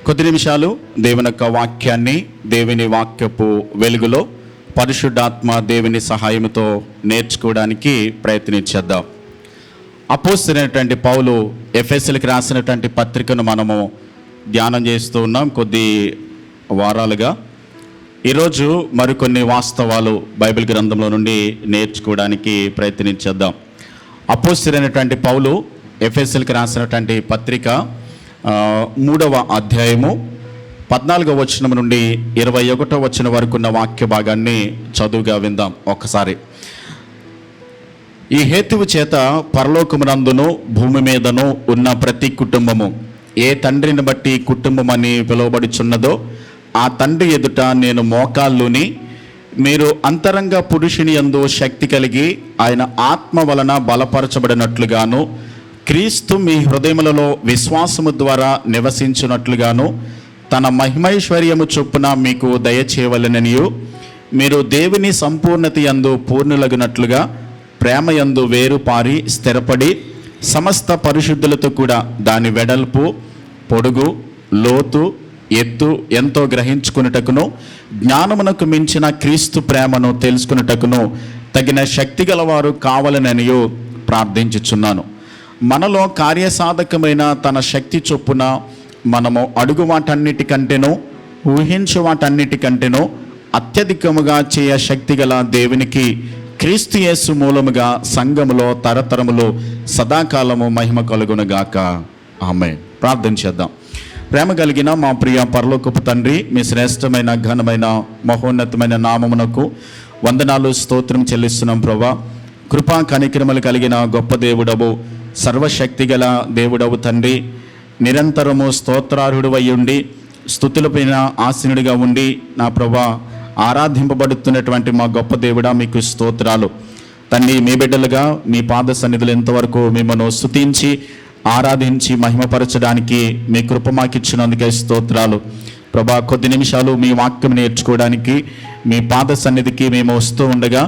కొద్ది నిమిషాలు దేవుని యొక్క వాక్యాన్ని దేవుని వాక్యపు వెలుగులో పరిశుద్ధాత్మ దేవుని సహాయంతో నేర్చుకోవడానికి ప్రయత్నించేద్దాం. అపోస్తలుడైనటువంటి పౌలు ఎఫెసీయులకు రాసినటువంటి పత్రికను మనము ధ్యానం చేస్తూ ఉన్నాం కొద్ది వారాలుగా. ఈరోజు మరికొన్ని వాస్తవాలు బైబిల్ గ్రంథంలో నుండి నేర్చుకోవడానికి ప్రయత్నించేద్దాం. అపోస్తలుడైనటువంటి పౌలు ఎఫెసీయులకు రాసినటువంటి పత్రిక 3వ అధ్యాయము 14వ వచనం నుండి 21వ వచనం వరకు ఉన్న వాక్య భాగాన్ని చదువుగా విందాం ఒకసారి. ఈ హేతువు చేత పరలోకమునందును భూమి మీదను ఉన్న ప్రతి కుటుంబము ఏ తండ్రిని బట్టి కుటుంబం అని పిలువబడుచున్నదో ఆ తండ్రి ఎదుట నేను మోకాళ్ళుని, మీరు అంతరంగ పురుషుని యందు శక్తి కలిగి ఆయన ఆత్మ వలన బలపరచబడినట్లుగాను, క్రీస్తు మీ హృదయములలో విశ్వాసము ద్వారా నివసించున్నట్లుగాను తన మహిమైశ్వర్యము చొప్పున మీకు దయచేయవలెననియు, మీరు దేవుని సంపూర్ణత యందు పూర్ణులగునట్లుగా ప్రేమ యందు వేరుపారి స్థిరపడి సమస్త పరిశుద్ధులతో కూడా దాని వెడల్పు, పొడుగు, లోతు, ఎత్తు ఎంతో గ్రహించుకున్నటకును, జ్ఞానమునకు మించిన క్రీస్తు ప్రేమను తెలుసుకున్నటకును తగిన శక్తి గలవారు కావాలననియు ప్రార్థించుచున్నాను. మనలో కార్యసాధకమైన తన శక్తి చొప్పున మనము అడుగు వాటన్నిటికంటేనో ఊహించు వాటన్నిటికంటేనో అత్యధికముగా చేయ శక్తి గల దేవునికి క్రీస్తు యేసు మూలముగా సంఘములో తరతరములు సదాకాలము మహిమ కలుగునుగాక. ఆమేన్. ప్రార్థన చేద్దాం. ప్రేమ కలిగిన మా ప్రియ పరలోకపు తండ్రి, మీ శ్రేష్టమైన ఘనమైన మహోన్నతమైన నామమునకు వందనాలు స్తోత్రం చెల్లిస్తున్నాం ప్రభా. కృపా కనికరములు కలిగిన గొప్ప దేవుడవు, సర్వశక్తిగల దేవుడవు తండ్రి, నిరంతరము స్తోత్రార్హుడు అయ్యుండి స్తుతులపైన ఆసీనుడిగా ఉండి నా ప్రభా ఆరాధింపబడుతున్నటువంటి మా గొప్ప దేవుడా మీకు స్తోత్రాలు తండ్రి. మీ బిడ్డలుగా మీ పాద సన్నిధులు ఎంతవరకు మిమ్మల్ని స్తుతించి ఆరాధించి మహిమపరచడానికి మీ కృప మాకిచ్చినందుకే స్తోత్రాలు ప్రభా. కొద్ది నిమిషాలు మీ వాక్యం నేర్చుకోవడానికి మీ పాద సన్నిధికి మేము వస్తూ ఉండగా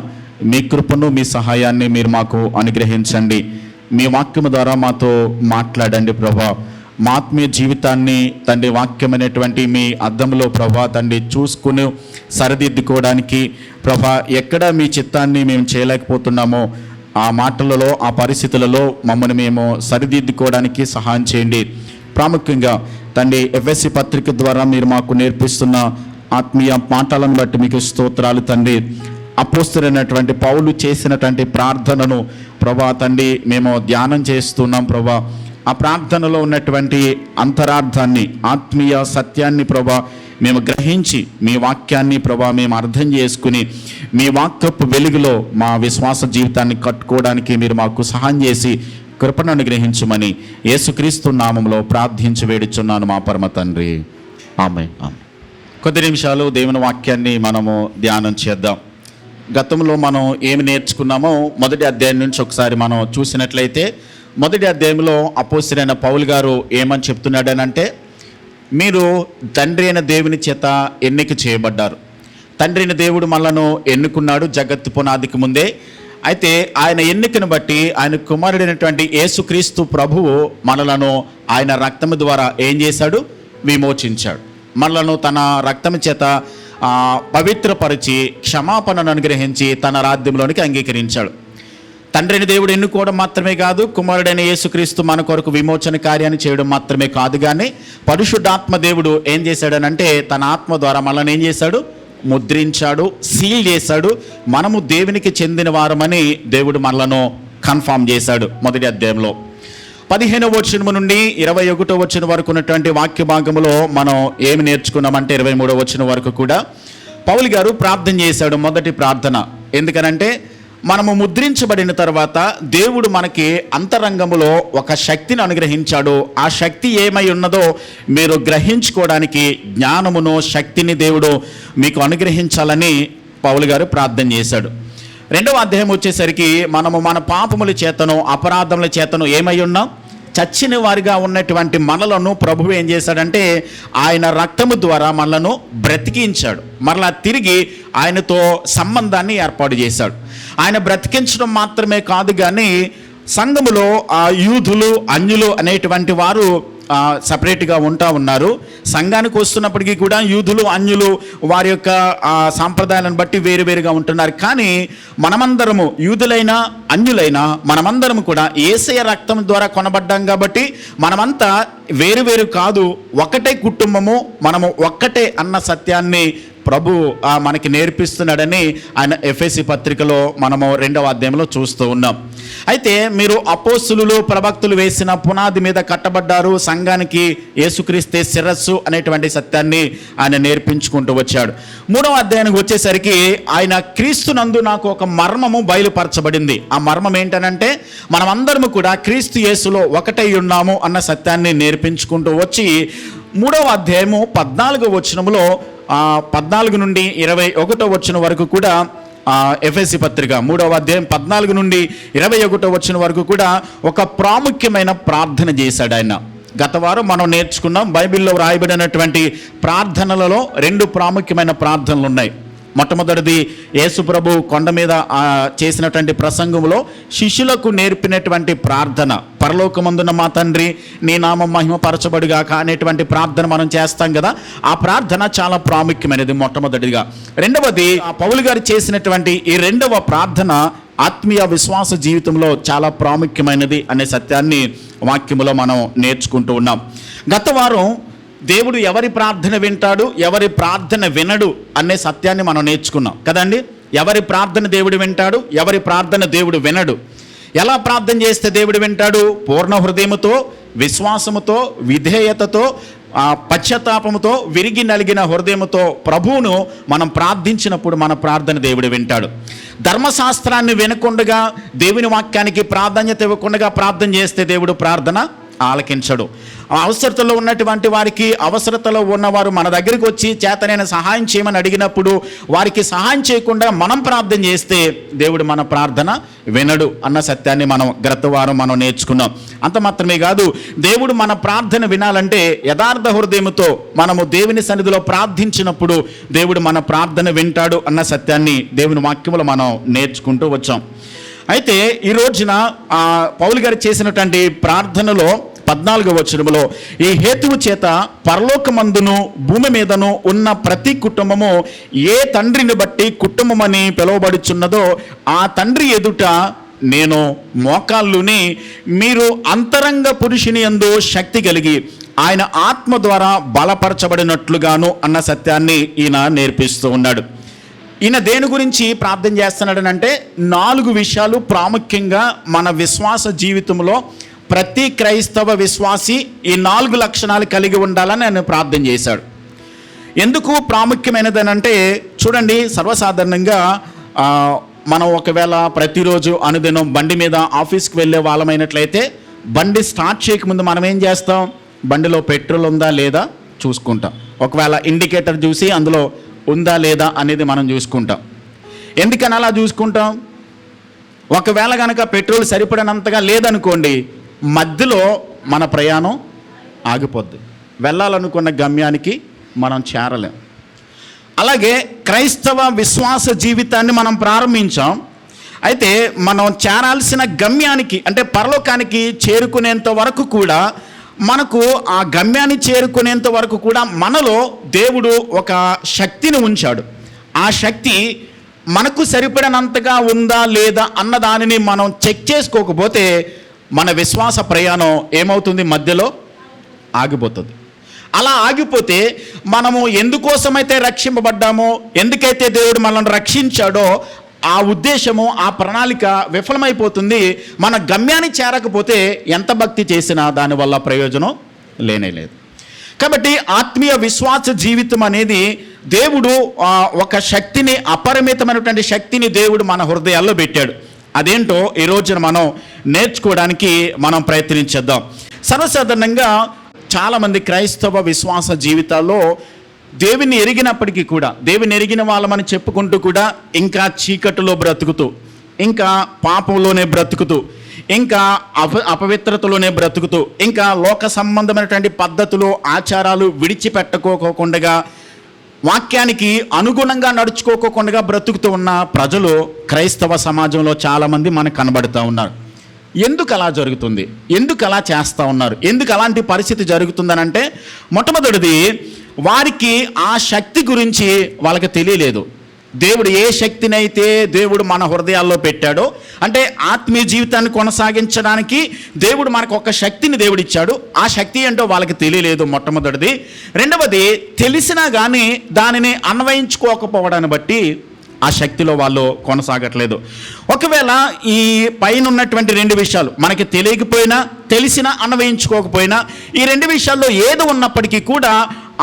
మీ కృపను మీ సహాయాన్ని మీరు మాకు అనుగ్రహించండి. మీ వాక్యము ద్వారా మాతో మాట్లాడండి ప్రభా. మా ఆత్మీయ జీవితాన్ని తండ్రి వాక్యమైనటువంటి మీ అద్దంలో ప్రభా తండ్రి చూసుకుని సరిదిద్దుకోవడానికి ప్రభా ఎక్కడ మీ చిత్తాన్ని మేము చేయలేకపోతున్నామో ఆ మాటలలో ఆ పరిస్థితులలో మమ్మల్ని మేము సరిదిద్దుకోవడానికి సహాయం చేయండి. ప్రాముఖ్యంగా తండ్రి ఎఫ్ఎస్సి పత్రిక ద్వారా మీరు మాకు నేర్పిస్తున్న ఆత్మీయ పాఠాలను బట్టి మీకు స్తోత్రాలు తండ్రి. అపోస్తలుడైనటువంటి పౌలు చేసినటువంటి ప్రార్థనను ప్రభా తండ్రి మేము ధ్యానం చేస్తున్నాం ప్రభా. ఆ ప్రార్థనలో ఉన్నటువంటి అంతరార్థాన్ని ఆత్మీయ సత్యాన్ని ప్రభా మేము గ్రహించి మీ వాక్యాన్ని ప్రభా మేము అర్థం చేసుకుని మీ వాక్యపు వెలుగులో మా విశ్వాస జీవితాన్ని కట్టుకోవడానికి మీరు మాకు సహాయం చేసి కృపను అనుగ్రహించమని యేసుక్రీస్తు నామంలో ప్రార్థించి వేడుచున్నాను మా పరమ తండ్రి. ఆమేన్. కొద్ది నిమిషాలు దేవుని వాక్యాన్ని మనము ధ్యానం చేద్దాం. గతంలో మనం ఏమి నేర్చుకున్నామో మొదటి అధ్యాయం నుంచి ఒకసారి మనం చూసినట్లయితే మొదటి అధ్యాయంలో అపోస్తలుడైన పౌలు గారు ఏమని చెప్తున్నాడనంటే, మీరు తండ్రి అయిన దేవుని చేత ఎన్నిక చేయబడ్డారు. తండ్రి అయిన దేవుడు మనలను ఎన్నుకున్నాడు జగత్తు పునాదికి ముందే. అయితే ఆయన ఎన్నికను బట్టి ఆయన కుమారుడైనటువంటి యేసుక్రీస్తు ప్రభువు మనలను ఆయన రక్తము ద్వారా ఏం చేశాడు? విమోచించాడు. మనలను తన రక్తము చేత పవిత్రపరిచి క్షమాపణను అనుగ్రహించి తన రాజ్యంలోనికి అంగీకరించాడు. తండ్రిని దేవుడు ఎన్నుకోవడం మాత్రమే కాదు, కుమారుడైన యేసుక్రీస్తు మన కొరకు విమోచన కార్యాన్ని చేయడం మాత్రమే కాదు, కానీ పరిశుద్ధాత్మ దేవుడు ఏం చేశాడనంటే తన ఆత్మ ద్వారా మనల్ని ఏం చేశాడు? ముద్రించాడు, సీల్ చేశాడు. మనము దేవునికి చెందిన వారమని దేవుడు మనలను కన్ఫామ్ చేశాడు. మొదటి అధ్యాయంలో 15వ వచనం నుండి 21వ వచనం వరకు ఉన్నటువంటి వాక్య భాగంలో మనం ఏమి నేర్చుకున్నామంటే 23వ వచనం వరకు కూడా పౌలు గారు ప్రార్థన చేశాడు. మొదటి ప్రార్థన ఎందుకనంటే, మనము ముద్రించబడిన తర్వాత దేవుడు మనకి అంతరంగములో ఒక శక్తిని అనుగ్రహించాడు. ఆ శక్తి ఏమై ఉన్నదో మీరు గ్రహించుకోవడానికి జ్ఞానమును శక్తిని దేవుడు మీకు అనుగ్రహించాలని పౌలు గారు ప్రార్థన చేశాడు. 2వ అధ్యాయం వచ్చేసరికి మనము మన పాపముల చేతను అపరాధముల చేతను ఏమై ఉన్నాం? చచ్చిన వారిగా ఉన్నటువంటి మనలను ప్రభువు ఏం చేశాడంటే ఆయన రక్తము ద్వారా మనలను బ్రతికించాడు. మరలా తిరిగి ఆయనతో సంబంధాన్ని ఏర్పాటు చేశాడు. ఆయన బ్రతికించడం మాత్రమే కాదు, కానీ సంఘములో ఆ యూదులు అన్యులు అనేటువంటి వారు సపరేట్గా ఉన్నారు. సంఘానికి వస్తున్నప్పటికీ కూడా యూదులు అన్యులు వారి యొక్క సాంప్రదాయాలను బట్టి వేరువేరుగా ఉంటున్నారు. కానీ మనమందరము యూదులైనా అన్యులైనా మనమందరము కూడా యేసయ్య రక్తం ద్వారా కొనబడ్డాం కాబట్టి మనమంతా వేరువేరు కాదు, ఒకటే కుటుంబము, మనము ఒక్కటే అన్న సత్యాన్ని ప్రభు మనకి నేర్పిస్తున్నాడని ఆయన ఎఫెసీ పత్రికలో మనము 2వ అధ్యాయంలో చూస్తూ ఉన్నాం. అయితే మీరు అపోస్తులు ప్రవక్తలు వేసిన పునాది మీద కట్టబడ్డారు, సంఘానికి యేసుక్రీస్తే శిరస్సు అనేటువంటి సత్యాన్ని ఆయన నేర్పించుకుంటూ వచ్చాడు. 3వ అధ్యాయానికి వచ్చేసరికి ఆయన క్రీస్తునందు నాకు ఒక మర్మము బయలుపరచబడింది. ఆ మర్మం ఏంటనంటే మనమందరము కూడా క్రీస్తు యేసులో ఒకటై ఉన్నాము అన్న సత్యాన్ని నేర్పించుకుంటూ వచ్చి 3వ అధ్యాయము 14వ వచనములో 14 నుండి 21వ వచనం వరకు కూడా ఎఫెసీ పత్రిక 3వ అధ్యాయం 14 నుండి 21వ వచనం వరకు కూడా ఒక ప్రాముఖ్యమైన ప్రార్థన చేశాడు ఆయన. గత వారం మనం నేర్చుకున్నాం, బైబిల్లో రాయబడినటువంటి ప్రార్థనలలో 2 ప్రాముఖ్యమైన ప్రార్థనలు ఉన్నాయి. మొట్టమొదటిది యేసు ప్రభు కొండ మీద చేసినటువంటి ప్రసంగంలో శిష్యులకు నేర్పినటువంటి ప్రార్థన, పరలోకమందున్న మా తండ్రి నీ నామం మహిమపరచబడుగాక అనేటువంటి ప్రార్థన మనం చేస్తాం కదా. ఆ ప్రార్థన చాలా ప్రాముఖ్యమైనది మొట్టమొదటిగా. రెండవది పౌలు గారు చేసినటువంటి ఈ 2వ ప్రార్థన ఆత్మీయ విశ్వాస జీవితంలో చాలా ప్రాముఖ్యమైనది అనే సత్యాన్ని వాక్యములో మనం నేర్చుకుంటూ ఉన్నాం. గత వారం దేవుడు ఎవరి ప్రార్థన వింటాడు, ఎవరి ప్రార్థన వినడు అనే సత్యాన్ని మనం నేర్చుకున్నాం కదండి. ఎవరి ప్రార్థన దేవుడు వింటాడు, ఎవరి ప్రార్థన దేవుడు వినడు. ఎలా ప్రార్థన చేస్తే దేవుడు వింటాడు? పూర్ణ హృదయముతో, విశ్వాసముతో, విధేయతతో, పశ్చాత్తాపముతో, విరిగి నలిగిన హృదయముతో ప్రభువును మనం ప్రార్థించినప్పుడు మన ప్రార్థన దేవుడు వింటాడు. ధర్మశాస్త్రాన్ని వినకుండగా, దేవుని వాక్యానికి ప్రాధాన్యత ఇవ్వకుండా ప్రార్థన చేస్తే దేవుడు ప్రార్థన ఆలకించడు. అవసరతలో ఉన్నటువంటి వారికి, అవసరతలో ఉన్నవారు మన దగ్గరికి వచ్చి చేతనైన సహాయం చేయమని అడిగినప్పుడు వారికి సహాయం చేయకుండా మనం ప్రార్థన చేస్తే దేవుడు మన ప్రార్థన వినడు అన్న సత్యాన్ని గత వారం మనం నేర్చుకున్నాం. అంత మాత్రమే కాదు, దేవుడు మన ప్రార్థన వినాలంటే యథార్థ హృదయముతో మనము దేవుని సన్నిధిలో ప్రార్థించినప్పుడు దేవుడు మన ప్రార్థన వింటాడు అన్న సత్యాన్ని దేవుని వాక్యములో మనం నేర్చుకుంటూ వచ్చాం. అయితే ఈ రోజున పౌలు గారు చేసినటువంటి ప్రార్థనలో 14వ వచనములో ఈ హేతువు చేత పరలోకమందును భూమి మీదను ఉన్న ప్రతి కుటుంబము ఏ తండ్రిని బట్టి కుటుంబమని పిలువబడుచున్నదో ఆ తండ్రి ఎదుట నేను మోకాళ్ళుని మీరు అంతరంగ పురుషుని యందు శక్తి కలిగి ఆయన ఆత్మ ద్వారా బలపరచబడినట్లుగాను అన్న సత్యాన్ని ఈయన నేర్పిస్తూ ఉన్నాడు. ఈయన దేని గురించి ప్రార్థన చేస్తున్నాడనంటే 4 విషయాలు ప్రాముఖ్యంగా మన విశ్వాస జీవితంలో ప్రతి క్రైస్తవ విశ్వాసి ఈ 4 లక్షణాలు కలిగి ఉండాలని ఆయన ప్రార్థన చేశాడు. ఎందుకు ప్రాముఖ్యమైనదనంటే చూడండి, సర్వసాధారణంగా మనం ఒకవేళ ప్రతిరోజు అనుదినం బండి మీద ఆఫీస్కి వెళ్ళే వాళ్ళమైనట్లయితే బండి స్టార్ట్ చేయకముందు మనం ఏం చేస్తాం? బండిలో పెట్రోల్ ఉందా లేదా చూసుకుంటాం. ఒకవేళ ఇండికేటర్ చూసి అందులో ఉందా లేదా అనేది మనం చూసుకుంటాం. ఎందుకని అలా చూసుకుంటాం? ఒకవేళ కనుక పెట్రోల్ సరిపడినంతగా లేదనుకోండి, మధ్యలో మన ప్రయాణం ఆగిపోద్ది, వెళ్ళాలనుకున్న గమ్యానికి మనం చేరలేం. అలాగే క్రైస్తవ విశ్వాస జీవితాన్ని మనం ప్రారంభించాం. అయితే మనం చేరాల్సిన గమ్యానికి అంటే పరలోకానికి చేరుకునేంత వరకు కూడా మనకు ఆ గమ్యాన్ని చేరుకునేంత వరకు కూడా మనలో దేవుడు ఒక శక్తిని ఉంచాడు. ఆ శక్తి మనకు సరిపడినంతగా ఉందా లేదా అన్న దానిని మనం చెక్ చేసుకోకపోతే మన విశ్వాస ప్రయాణం ఏమవుతుంది? మధ్యలో ఆగిపోతుంది. అలా ఆగిపోతే మనము ఎందుకోసమైతే రక్షింపబడ్డామో, ఎందుకైతే దేవుడు మనల్ని రక్షించాడో ఆ ఉద్దేశము, ఆ ప్రణాళిక విఫలమైపోతుంది. మన గమ్యాన్ని చేరకపోతే ఎంత భక్తి చేసినా దానివల్ల ప్రయోజనం లేనేలేదు. కాబట్టి ఆత్మీయ విశ్వాస జీవితం అనేది దేవుడు ఒక శక్తిని, అపరిమితమైనటువంటి శక్తిని దేవుడు మన హృదయాల్లో పెట్టాడు. అదేంటో ఈ రోజున మనం నేర్చుకోవడానికి మనం ప్రయత్నించేద్దాం. సర్వసాధారణంగా చాలామంది క్రైస్తవ విశ్వాస జీవితాల్లో దేవుని ఎరిగినప్పటికీ కూడా, దేవుని ఎరిగిన వాళ్ళమని చెప్పుకుంటూ కూడా ఇంకా చీకటిలో బ్రతుకుతూ, ఇంకా పాపంలోనే బ్రతుకుతూ, ఇంకా అపవిత్రతలోనే బ్రతుకుతూ, ఇంకా లోక సంబంధమైనటువంటి పద్ధతులు, ఆచారాలు విడిచిపెట్టుకోకుండా, వాక్యానికి అనుగుణంగా నడుచుకోకుండా బ్రతుకుతూ ఉన్న ప్రజలు క్రైస్తవ సమాజంలో చాలామంది మనకు కనబడుతూ ఉన్నారు. ఎందుకు అలా జరుగుతుంది? ఎందుకు అలా చేస్తూ ఉన్నారు? ఎందుకు అలాంటి పరిస్థితి జరుగుతుందనంటే, మొట్టమొదటిది వారికి ఆ శక్తి గురించి వాళ్ళకి తెలియలేదు. దేవుడు ఏ శక్తినైతే దేవుడు మన హృదయాల్లో పెట్టాడో, అంటే ఆత్మీయ జీవితాన్ని కొనసాగించడానికి దేవుడు మనకు ఒక శక్తిని దేవుడు ఇచ్చాడు. ఆ శక్తి ఏంటో వాళ్ళకి తెలియలేదు, మొట్టమొదటిది. రెండవది, తెలిసినా కానీ దానిని అన్వయించుకోకపోవడాన్ని బట్టి ఆ శక్తిలో వాళ్ళు కొనసాగట్లేదు. ఒకవేళ ఈ పైన ఉన్నటువంటి రెండు విషయాలు మనకి తెలియకపోయినా, తెలిసినా, అన్వయించుకోకపోయినా, ఈ రెండు విషయాల్లో ఏది ఉన్నప్పటికీ కూడా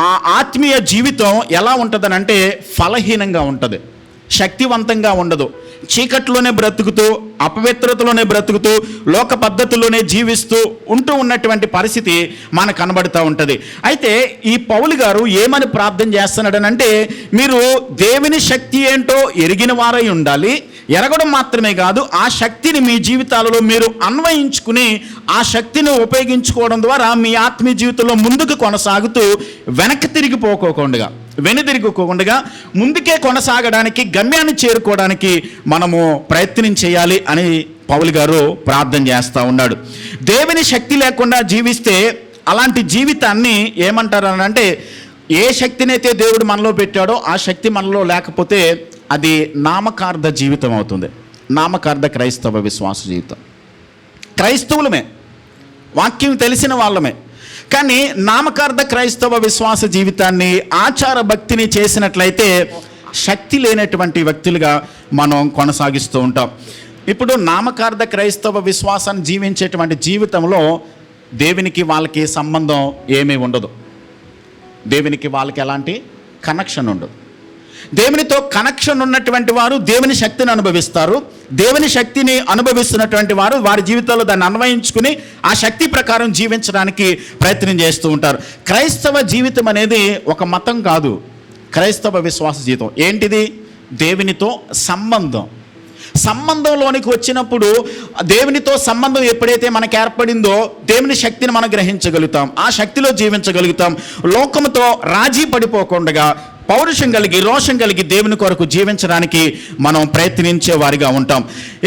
ఆ ఆత్మీయ జీవితం ఎలా ఉంటుందనంటే ఫలహీనంగా ఉంటుంది, శక్తివంతంగా ఉండదు. చీకట్లోనే బ్రతుకుతూ, అపవిత్రతలోనే బ్రతుకుతూ, లోక పద్ధతుల్లోనే జీవిస్తూ ఉన్నటువంటి పరిస్థితి మనకు కనబడుతూ ఉంటుంది. అయితే ఈ పౌలు గారు ఏమని ప్రార్థన చేస్తున్నాడనంటే, మీరు దేవుని శక్తి ఏంటో ఎరిగిన వారై ఉండాలి. ఎరగడం మాత్రమే కాదు, ఆ శక్తిని మీ జీవితాలలో మీరు అన్వయించుకుని ఆ శక్తిని ఉపయోగించుకోవడం ద్వారా మీ ఆత్మీయ జీవితంలో ముందుకు కొనసాగుతూ వెనక్కి వెనుదిరుగుకోకుండా ముందుకే కొనసాగడానికి, గమ్యాన్ని చేరుకోవడానికి మనము ప్రయత్నం చేయాలి అని పౌలు గారు ప్రార్థన చేస్తూ ఉన్నాడు. దేవుని శక్తి లేకుండా జీవిస్తే అలాంటి జీవితాన్ని ఏమంటారు అని అంటే, ఏ శక్తినైతే దేవుడు మనలో పెట్టాడో ఆ శక్తి మనలో లేకపోతే అది నామకార్థ జీవితం అవుతుంది. నామకార్థ క్రైస్తవ విశ్వాస జీవితం. క్రైస్తవులమే, వాక్యం తెలిసిన వాళ్ళమే, కానీ నామకార్థ క్రైస్తవ విశ్వాస జీవితాన్ని, ఆచార భక్తిని చేసినట్లయితే శక్తి లేనటువంటి వ్యక్తులుగా మనం కొనసాగిస్తూ ఉంటాం. ఇప్పుడు నామకార్థ క్రైస్తవ విశ్వాసాన్ని జీవించేటువంటి జీవితంలో దేవునికి వాళ్ళకి సంబంధం ఏమీ ఉండదు. దేవునికి వాళ్ళకి ఎలాంటి కనెక్షన్ ఉండదు. దేవునితో కనెక్షన్ ఉన్నటువంటి వారు దేవుని శక్తిని అనుభవిస్తారు. దేవుని శక్తిని అనుభవిస్తున్నటువంటి వారు వారి జీవితంలో దాన్ని అన్వయించుకుని ఆ శక్తి ప్రకారం జీవించడానికి ప్రయత్నం చేస్తూ ఉంటారు. క్రైస్తవ జీవితం అనేది ఒక మతం కాదు. క్రైస్తవ విశ్వాస జీవితం ఏంటిది? దేవునితో సంబంధంలోనికి వచ్చినప్పుడు, దేవునితో సంబంధం ఎప్పుడైతే మనకు ఏర్పడిందో దేవుని శక్తిని మనం గ్రహించగలుగుతాం, ఆ శక్తిలో జీవించగలుగుతాం. లోకముతో రాజీ పడిపోకుండా పౌరుషం కలిగి, రోషం కలిగి దేవుని కొరకు జీవించడానికి మనం ప్రయత్నించే వారిగా ఉంటాం.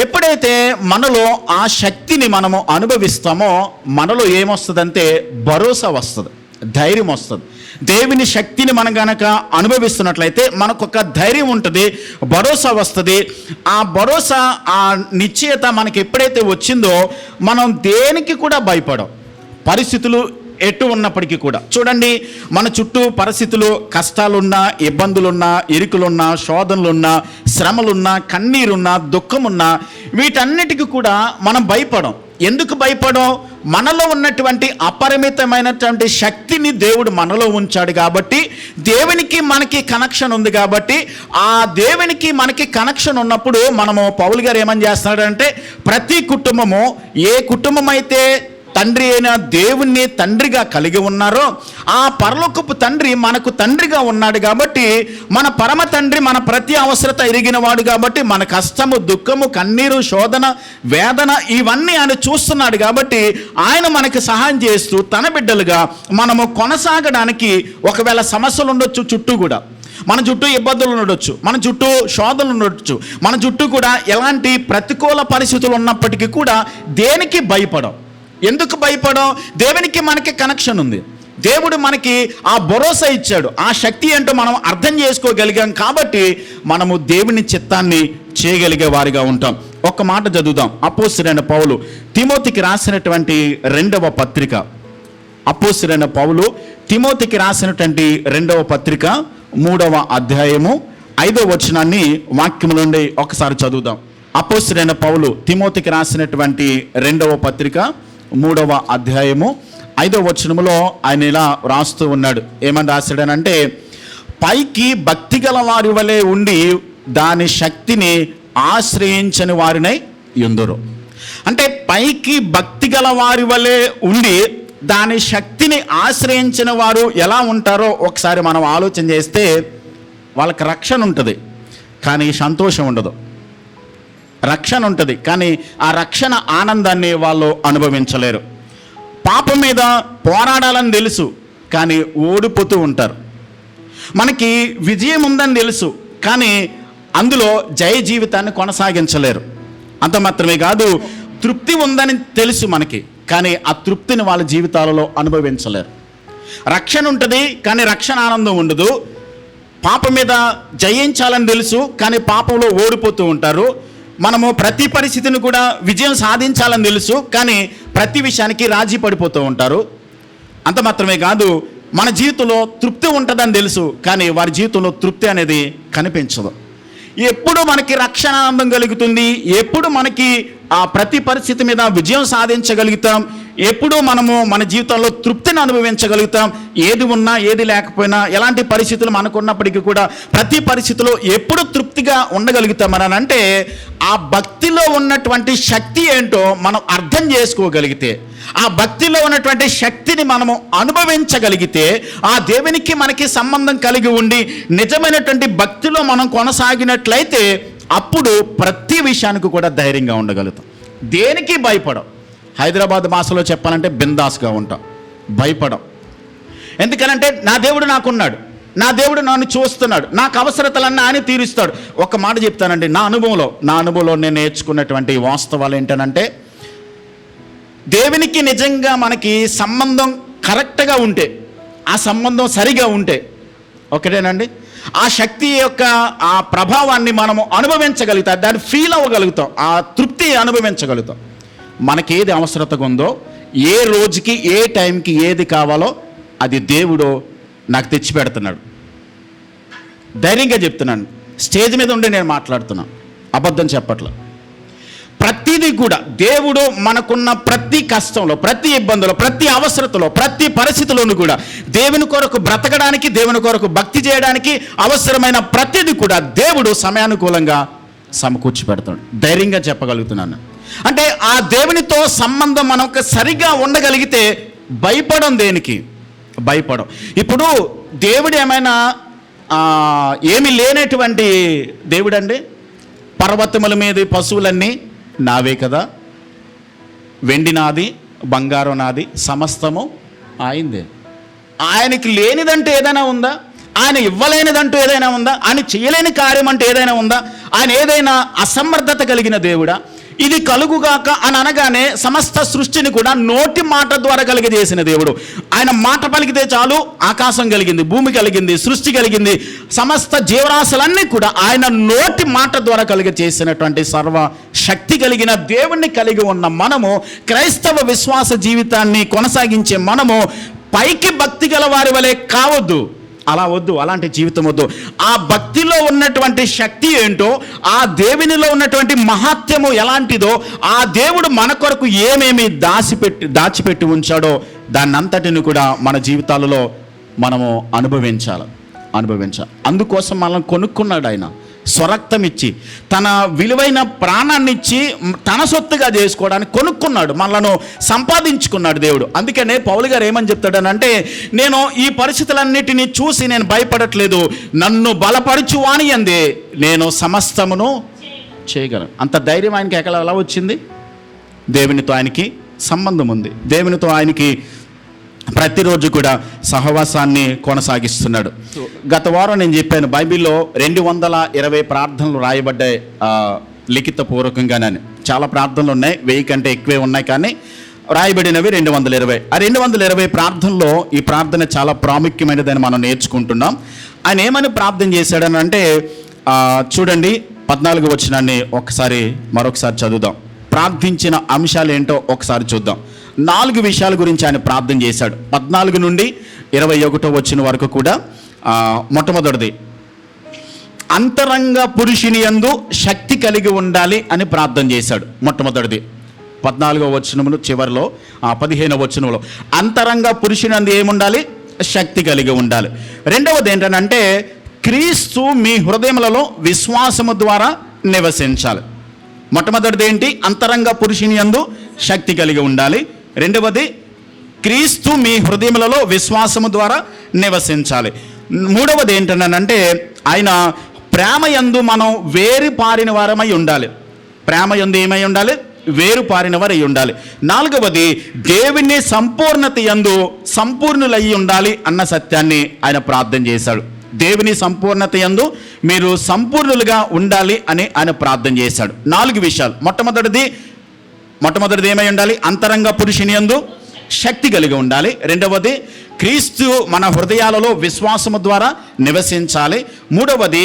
ఎప్పుడైతే మనలో ఆ శక్తిని మనము అనుభవిస్తామో మనలో ఏమొస్తుందంటే భరోసా వస్తుంది, ధైర్యం వస్తుంది. దేవుని శక్తిని మనం గనక అనుభవిస్తున్నట్లయితే మనకు ఒక ధైర్యం ఉంటుంది, భరోసా వస్తుంది. ఆ భరోసా, ఆ నిశ్చయత మనకి ఎప్పుడైతే వచ్చిందో మనం దేనికి కూడా భయపడం. పరిస్థితులు ఎటు ఉన్నప్పటికీ కూడా చూడండి, మన చుట్టూ పరిస్థితులు, కష్టాలున్నా, ఇబ్బందులున్నా, ఇరుకులున్నా, శోధనలున్నా, శ్రమలున్నా, కన్నీరున్నా, దుఃఖమున్నా, వీటన్నిటికీ కూడా మనం భయపడం. ఎందుకు భయపడం? మనలో ఉన్నటువంటి అపరిమితమైనటువంటి శక్తిని దేవుడు మనలో ఉంచాడు కాబట్టి, దేవునికి మనకి కనెక్షన్ ఉంది కాబట్టి, ఆ దేవునికి మనకి కనెక్షన్ ఉన్నప్పుడు మనము, పౌలు గారు ఏమని చేస్తున్నాడంటే, ప్రతి కుటుంబము, ఏ కుటుంబం అయితే తండ్రి అయిన దేవుణ్ణి తండ్రిగా కలిగి ఉన్నారో ఆ పరలోకపు తండ్రి మనకు తండ్రిగా ఉన్నాడు కాబట్టి, మన పరమ తండ్రి మన ప్రతి అవసరత ఎరిగిన వాడు కాబట్టి, మన కష్టము, దుఃఖము, కన్నీరు, శోధన, వేదన ఇవన్నీ ఆయన చూస్తున్నాడు కాబట్టి ఆయన మనకి సహాయం చేస్తూ తన బిడ్డలుగా మనము కొనసాగడానికి, ఒకవేళ సమస్యలు ఉండొచ్చు, చుట్టూ కూడా మన చుట్టూ ఇబ్బందులు ఉండొచ్చు, మన చుట్టూ శోధనలు ఉండొచ్చు, మన చుట్టూ కూడా ఎలాంటి ప్రతికూల పరిస్థితులు ఉన్నప్పటికీ కూడా దేనికి భయపడం. ఎందుకు భయపడం? దేవునికి మనకి కనెక్షన్ ఉంది. దేవుడు మనకి ఆ భరోసా ఇచ్చాడు. ఆ శక్తి ఏంటో మనం అర్థం చేసుకోగలిగాం కాబట్టి మనము దేవుని చిత్తాన్ని చేయగలిగే వారిగా ఉంటాం. ఒక్క మాట చదువుదాం. అపోస్తలుడైన పౌలు తిమోతికి రాసినటువంటి 2వ పత్రిక, అపోస్తలుడైన పౌలు తిమోతికి రాసినటువంటి 2వ పత్రిక 3వ అధ్యాయము 5వ వచనాన్ని వాక్యం నుండి ఒకసారి చదువుదాం. అపోస్తలుడైన పౌలు తిమోతికి రాసినటువంటి 2వ పత్రిక 3వ అధ్యాయము 5వ వచనములో ఆయన ఇలా రాస్తూ ఉన్నాడు. ఏమని రాశాడనంటే, పైకి భక్తి గల వారి వలె ఉండి దాని శక్తిని ఆశ్రయించని వారినై యుందురు. అంటే పైకి భక్తి గల వారి వలె ఉండి దాని శక్తిని ఆశ్రయించిన వారు ఎలా ఉంటారో ఒకసారి మనం ఆలోచన చేస్తే, వాళ్ళకి రక్షణ ఉంటుంది కానీ సంతోషం ఉండదు. రక్షణ ఉంటుంది కానీ ఆ రక్షణ ఆనందాన్ని వాళ్ళు అనుభవించలేరు. పాపం మీద పోరాడాలని తెలుసు కానీ ఓడిపోతూ ఉంటారు. మనకి విజయం ఉందని తెలుసు కానీ అందులో జయ జీవితాన్ని కొనసాగించలేరు. అంత మాత్రమే కాదు, తృప్తి ఉందని తెలుసు మనకి, కానీ ఆ తృప్తిని వాళ్ళ జీవితాలలో అనుభవించలేరు. రక్షణ ఉంటుంది కానీ రక్షణ ఆనందం ఉండదు. పాపం మీద జయించాలని తెలుసు కానీ పాపంలో ఓడిపోతూ ఉంటారు. మనము ప్రతి పరిస్థితిని కూడా విజయం సాధించాలని తెలుసు కానీ ప్రతి విషయానికి రాజీ పడిపోతూ ఉంటారు. అంత మాత్రమే కాదు, మన జీవితంలో తృప్తి ఉంటుందని తెలుసు కానీ వారి జీవితంలో తృప్తి అనేది కనిపించదు. ఎప్పుడు మనకి రక్షణ ఆనందం కలుగుతుంది, ఎప్పుడు మనకి ఆ ప్రతి పరిస్థితి మీద విజయం సాధించగలుగుతాం, ఎప్పుడు మనము మన జీవితంలో తృప్తిని అనుభవించగలుగుతాం. ఏది ఉన్నా ఏది లేకపోయినా ఎలాంటి పరిస్థితులు మనకున్నప్పటికీ కూడా ప్రతి పరిస్థితిలో ఎప్పుడు తృప్తిగా ఉండగలుగుతాం అని అంటే ఆ భక్తిలో ఉన్నటువంటి శక్తి ఏంటో మనం అర్థం చేసుకోగలిగితే, ఆ భక్తిలో ఉన్నటువంటి శక్తిని మనము అనుభవించగలిగితే, ఆ దేవునికి మనకి సంబంధం కలిగి ఉండి నిజమైనటువంటి భక్తిలో మనం కొనసాగినట్లయితే అప్పుడు ప్రతి విషయానికి కూడా ధైర్యంగా ఉండగలుగుతాం. దేనికి భయపడం. హైదరాబాద్ భాషలో చెప్పాలంటే బిందాస్గా ఉంటాం, భయపడం. ఎందుకనంటే నా దేవుడు నాకున్నాడు, నా దేవుడు నన్ను చూస్తున్నాడు, నాకు అవసరతలన్నీ ఆయన తీరుస్తాడు. ఒక మాట చెప్తానండి, నా అనుభవంలో నేను నేర్చుకున్నటువంటి వాస్తవాలు ఏంటనంటే, దేవునికి నిజంగా మనకి సంబంధం కరెక్ట్గా ఉంటే, ఆ సంబంధం సరిగా ఉంటే ఒకటేనండి, ఆ శక్తి యొక్క ఆ ప్రభావాన్ని మనము అనుభవించగలుగుతాం, దాన్ని ఫీల్ అవ్వగలుగుతాం, ఆ తృప్తి అనుభవించగలుగుతాం. మనకేది అవసరతగా ఉందో, ఏ రోజుకి ఏ టైంకి ఏది కావాలో అది దేవుడు నాకు తెచ్చి పెడుతున్నాడు. ధైర్యంగా చెప్తున్నాను, స్టేజ్ మీద ఉండి నేను మాట్లాడుతున్నాను, అబద్ధం చెప్పట్లేదు. ప్రతిదీ కూడా దేవుడు మనకున్న ప్రతి కష్టంలో, ప్రతి ఇబ్బందులో, ప్రతి అవసరతలో, ప్రతి పరిస్థితిలోనూ కూడా దేవుని కొరకు బ్రతకడానికి, దేవుని కొరకు భక్తి చేయడానికి అవసరమైన ప్రతిదీ కూడా దేవుడు సమయానుకూలంగా సమకూర్చి పెడతాడు. ధైర్యంగా చెప్పగలుగుతున్నాను. అంటే ఆ దేవునితో సంబంధం మనకు సరిగా ఉండగలిగితే భయపడం. దేనికి భయపడం? ఇప్పుడు దేవుడు ఏమైనా ఏమి లేనటువంటి దేవుడు అండి? పర్వతముల మీద పశువులన్నీ నావే కదా, వెండి నాది, బంగారం నాది, సమస్తము ఆయనదే. ఆయనకి లేనిదంటూ ఏదైనా ఉందా? ఆయన ఇవ్వలేనిదంటూ ఏదైనా ఉందా? ఆయన చేయలేని కార్యం అంటూ ఏదైనా ఉందా? ఆయన ఏదైనా అసమర్థత కలిగిన దేవుడా? ఇది కలుగుగాక అని అనగానే సమస్త సృష్టిని కూడా నోటి మాట ద్వారా కలిగజేసిన దేవుడు. ఆయన మాట పలికితే చాలు ఆకాశం కలిగింది, భూమి కలిగింది, సృష్టి కలిగింది, సమస్త జీవరాశులన్నీ కూడా ఆయన నోటి మాట ద్వారా కలిగజేసినటువంటి సర్వ శక్తి కలిగిన దేవుణ్ణి కలిగి ఉన్న మనము, క్రైస్తవ విశ్వాస జీవితాన్ని కొనసాగించే మనము పైకి భక్తి గల వారి వలె కావద్దు. అలా వద్దు, అలాంటి జీవితం వద్దు. ఆ భక్తిలో ఉన్నటువంటి శక్తి ఏంటో, ఆ దేవునిలో ఉన్నటువంటి మహాత్మ్యము ఎలాంటిదో, ఆ దేవుడు మన కొరకు ఏమేమి దాచిపెట్టి ఉంచాడో దాన్నంతటిని కూడా మన జీవితాలలో మనము అనుభవించాలి. అందుకోసం మనల్ని కొనుక్కున్నాడు ఆయన, స్వరక్తం ఇచ్చి, తన విలువైన ప్రాణాన్ని ఇచ్చి తన సొత్తుగా చేసుకోవడానికి కొనుక్కున్నాడు, మనలను సంపాదించుకున్నాడు దేవుడు. అందుకనే పౌలు గారు ఏమని చెప్తాడనంటే, నేను ఈ పరిస్థితులన్నిటినీ చూసి నేను భయపడట్లేదు, నన్ను బలపరచు వాని యందే నేను సమస్తమును చేయగలను. అంత ధైర్యం ఆయనకి ఎలా వచ్చింది? దేవునితో ఆయనకి సంబంధం ఉంది, దేవునితో ఆయనకి ప్రతిరోజు కూడా సహవాసాన్ని కొనసాగిస్తున్నాడు. గత వారం నేను చెప్పాను, బైబిల్లో 220 ప్రార్థనలు రాయబడ్డాయి లిఖితపూర్వకంగానే. చాలా ప్రార్థనలు ఉన్నాయి, 1000 కంటే ఎక్కువే ఉన్నాయి, కానీ రాయబడినవి 220. ఆ 220 ప్రార్థనలో ఈ ప్రార్థన చాలా ప్రాముఖ్యమైనదని మనం నేర్చుకుంటున్నాం. ఆయన ఏమని ప్రార్థన చేశాడని అంటే, చూడండి 14వ వచనాన్ని మరొకసారి చదువుదాం. ప్రార్థించిన అంశాలు ఏంటో ఒకసారి చూద్దాం. 4 విషయాల గురించి ఆయన ప్రార్థన చేశాడు. 14 నుండి 21వ వచనం వరకు కూడా. మొట్టమొదటిది, అంతరంగ పురుషుని యందు శక్తి కలిగి ఉండాలి అని ప్రార్థన చేశాడు. మొట్టమొదటిది 14వ వచనములు చివరిలో 15వ వచనంలో అంతరంగ పురుషుని యందు ఏముండాలి? శక్తి కలిగి ఉండాలి. రెండవది ఏంటంటే, క్రీస్తు మీ హృదయములలో విశ్వాసము ద్వారా నివసించాలి. మొట్టమొదటిది ఏంటి? అంతరంగ పురుషుని యందు శక్తి కలిగి ఉండాలి. రెండవది, క్రీస్తు మీ హృదయములలో విశ్వాసము ద్వారా నివసించాలి. మూడవది ఏంటనంటే, ఆయన ప్రేమ యందు మనం వేరు పారిన వారమై ఉండాలి. ప్రేమ యందు ఏమై ఉండాలి? వేరు పారిన వారై ఉండాలి. నాలుగవది, దేవుని సంపూర్ణత యందు సంపూర్ణులై ఉండాలి అన్న సత్యాన్ని ఆయన ప్రార్థన చేశాడు. దేవుని సంపూర్ణత యందు మీరు సంపూర్ణులుగా ఉండాలి అని ఆయన ప్రార్థన చేశాడు. 4 విషయాలు. మొట్టమొదటిది మొట్టమొదటిది ఏమై ఉండాలి? అంతరంగ పురుషుని యందు శక్తి కలిగి ఉండాలి. రెండవది, క్రీస్తు మన హృదయాలలో విశ్వాసము ద్వారా నివసించాలి. మూడవది,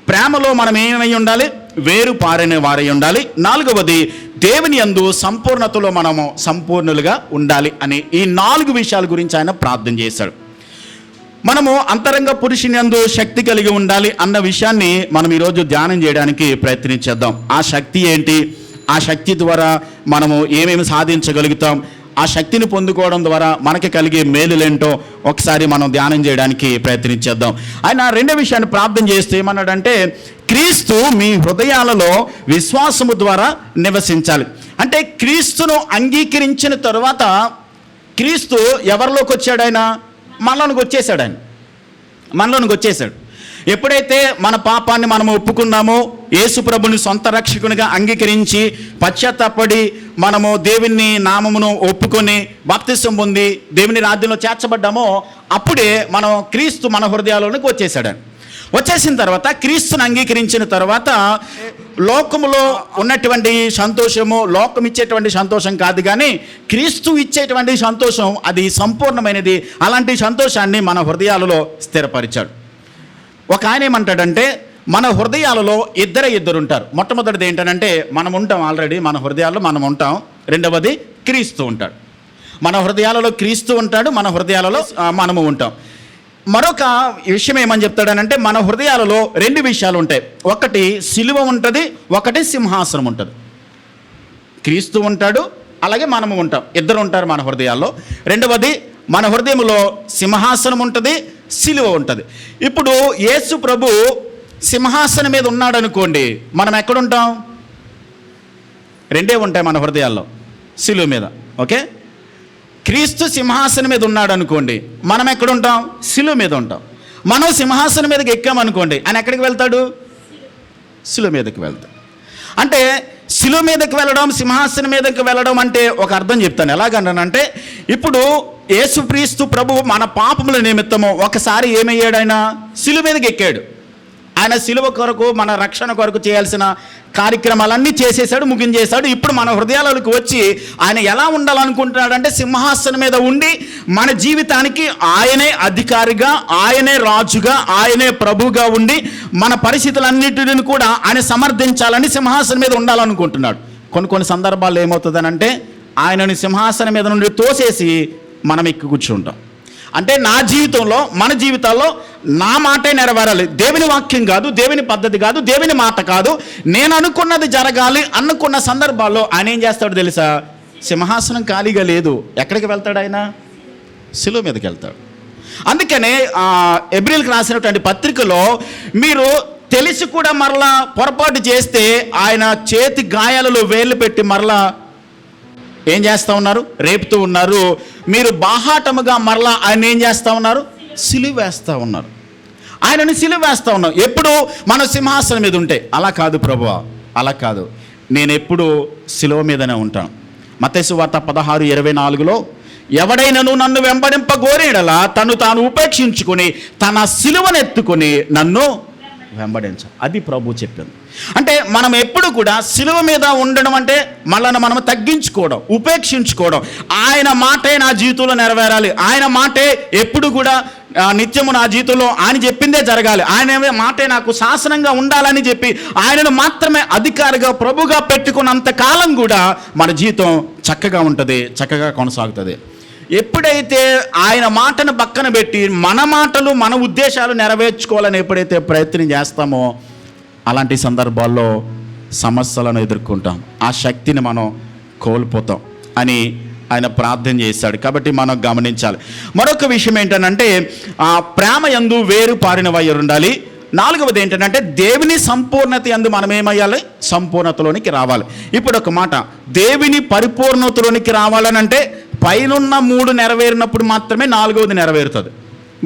ప్రేమలో మనం ఏమై ఉండాలి? వేరు పారిన వారై ఉండాలి. నాలుగవది, దేవుని యందు సంపూర్ణతలో మనము సంపూర్ణులుగా ఉండాలి అని ఈ 4 విషయాల గురించి ఆయన ప్రార్థన చేశాడు. మనము అంతరంగ పురుషుని యందు శక్తి కలిగి ఉండాలి అన్న విషయాన్ని మనం ఈరోజు ధ్యానం చేయడానికి ప్రయత్నించేద్దాం. ఆ శక్తి ఏంటి? ఆ శక్తి ద్వారా మనము ఏమేమి సాధించగలుగుతాం? ఆ శక్తిని పొందుకోవడం ద్వారా మనకి కలిగే మేలులేంటో ఒకసారి మనం ధ్యానం చేయడానికి ప్రయత్నించేద్దాం. ఆయన రెండో విషయాన్ని ప్రార్థన చేస్తే ఏమన్నాడంటే, క్రీస్తు మీ హృదయాలలో విశ్వాసము ద్వారా నివసించాలి. అంటే క్రీస్తును అంగీకరించిన తరువాత క్రీస్తు ఎవరిలోకి వచ్చాడు? ఆయన మనలోనికి వచ్చేసాడు. ఆయన మనలోనికి వచ్చేసాడు. ఎప్పుడైతే మన పాపాన్ని మనం ఒప్పుకున్నామో, యేసు ప్రభుని సొంత రక్షకునిగా అంగీకరించి పశ్చాత్తాపడి మనము దేవుని నామమును ఒప్పుకొని బాప్తిసం పొంది దేవుని రాజ్యంలో చేర్చబడ్డామో, అప్పుడే మనం క్రీస్తు మన హృదయాల్లోనికి వచ్చేసాడు. వచ్చేసిన తర్వాత క్రీస్తుని అంగీకరించిన తర్వాత లోకములో ఉన్నటువంటి సంతోషము లోకం ఇచ్చేటువంటి సంతోషం కాదు, కానీ క్రీస్తు ఇచ్చేటువంటి సంతోషం అది సంపూర్ణమైనది. అలాంటి సంతోషాన్ని మన హృదయాలలో స్థిరపరిచాడు. ఒక ఆయన ఏమంటాడంటే, మన హృదయాలలో ఇద్దరు ఉంటారు. మొట్టమొదటిది ఏంటంటే, మనం ఉంటాం, ఆల్రెడీ మన హృదయాల్లో మనం ఉంటాం. రెండవది, క్రీస్తు ఉంటాడు. మన హృదయాలలో క్రీస్తు ఉంటాడు, మన హృదయాలలో మనము ఉంటాం. మరొక విషయం ఏమని చెప్తాడనంటే, మన హృదయాలలో 2 విషయాలు ఉంటాయి. ఒకటి సిలువ ఉంటుంది, ఒకటి సింహాసనం ఉంటుంది. క్రీస్తు ఉంటాడు, అలాగే మనము ఉంటాం. ఇద్దరు ఉంటారు మన హృదయాల్లో. రెండవది, మన హృదయంలో సింహాసనం ఉంటుంది, సిలువ ఉంటుంది. ఇప్పుడు యేసు ప్రభు సింహాసనం మీద ఉన్నాడు అనుకోండి, మనం ఎక్కడుంటాం? 2 ఉంటాయి మన హృదయాల్లో, సిలువ మీద. ఓకే, క్రీస్తు సింహాసనం మీద ఉన్నాడు అనుకోండి, మనం ఎక్కడుంటాం? సిలువ మీద ఉంటాం. మనం సింహాసనం మీదకి ఎక్కామనుకోండి, ఆయన ఎక్కడికి వెళ్తాడు? సిలువ మీదకి వెళ్తాడు. అంటే సిలువ మీదకి వెళ్ళడం, సింహాసనం మీదకి వెళ్ళడం అంటే ఒక అర్థం చెప్తాను. ఎలాగన్నానంటే, ఇప్పుడు యేసుక్రీస్తు ప్రభు మన పాపముల నిమిత్తము ఒకసారి ఏమయ్యాడు? ఆయన సిలువ మీదకి ఎక్కాడు. ఆయన సిలువ కొరకు, మన రక్షణ కొరకు చేయాల్సిన కార్యక్రమాలన్నీ చేసేసాడు, ముగించేశాడు. ఇప్పుడు మన హృదయాలకు వచ్చి ఆయన ఎలా ఉండాలనుకుంటున్నాడంటే, సింహాసనం మీద ఉండి మన జీవితానికి ఆయనే అధికారిగా, ఆయనే రాజుగా, ఆయనే ప్రభువుగా ఉండి మన పరిస్థితులన్నిటిని కూడా ఆయన సమర్థించాలని సింహాసనం మీద ఉండాలనుకుంటున్నాడు. కొన్ని సందర్భాల్లో ఏమవుతుందనంటే, ఆయనని సింహాసనం మీద నుండి తోసేసి మనం ఎక్కి కూర్చుంటాం. అంటే నా జీవితంలో, మన జీవితాల్లో నా మాటే నెరవేరాలి, దేవుని వాక్యం కాదు, దేవుని పద్ధతి కాదు, దేవుని మాట కాదు, నేను అనుకున్నది జరగాలి అనుకున్న సందర్భాల్లో ఆయన ఏం చేస్తాడు తెలుసా? సింహాసనం ఖాళీగా లేదు, ఎక్కడికి వెళ్తాడు? ఆయన సిలువ మీదకి వెళ్తాడు. అందుకనే ఎబ్రిల్కి రాసినటువంటి పత్రికలో మీరు తెలిసి కూడా మరలా పొరపాటు చేస్తే ఆయన చేతి గాయాలలో వేళ్ళు పెట్టి మరలా ఏం చేస్తూ ఉన్నారు? రేపుతూ ఉన్నారు. మీరు బాహాటముగా మరలా ఆయన ఏం చేస్తూ ఉన్నారు? సిలువ వేస్తూ ఉన్నారు. ఆయనని సిలువ వేస్తూ ఉన్నాం. ఎప్పుడు మనం సింహాసనం మీద ఉంటే, అలా కాదు ప్రభువా, అలా కాదు, నేను ఎప్పుడు సిలువ మీదనే ఉంటాను. మత్తయి సువార్త 16:24లో, ఎవడైనను నన్ను వెంబడింపగోరేడలా తను తాను ఉపేక్షించుకొని తన సిలువనెత్తుకొని నన్ను వెంబడించాలి. అది ప్రభు చెప్పింది. అంటే మనం ఎప్పుడు కూడా సిలువ మీద ఉండడం అంటే మనల్ని మనం తగ్గించుకోవడం, ఉపేక్షించుకోవడం. ఆయన మాటే నా జీవితంలో నెరవేరాలి, ఆయన మాటే ఎప్పుడు కూడా నిత్యము నా జీవితంలో ఆయన చెప్పిందే జరగాలి, ఆయన మాటే నాకు శాసనంగా ఉండాలని చెప్పి ఆయనను మాత్రమే అధికారిగా ప్రభుగా పెట్టుకున్నంత కాలం కూడా మన జీవితం చక్కగా ఉంటుంది, చక్కగా కొనసాగుతుంది. ఎప్పుడైతే ఆయన మాటను పక్కన పెట్టి మన మాటలు, మన ఉద్దేశాలు నెరవేర్చుకోవాలని ఎప్పుడైతే ప్రయత్నం చేస్తామో, అలాంటి సందర్భాల్లో సమస్యలను ఎదుర్కొంటాం, ఆ శక్తిని మనం కోల్పోతాం అని ఆయన ప్రార్థన చేశాడు. కాబట్టి మనం గమనించాలి. మరొక విషయం ఏంటంటే, ప్రేమ యందు వేరు పారిన వారు ఉండాలి. 4వది ఏంటంటే, దేవుని సంపూర్ణత యందు మనం ఏమయ్యాలి? సంపూర్ణతలోనికి రావాలి. ఇప్పుడు ఒక మాట, దేవుని పరిపూర్ణతలోనికి రావాలనంటే పైనున్న 3 నెరవేరినప్పుడు మాత్రమే 4వది నెరవేరుతుంది.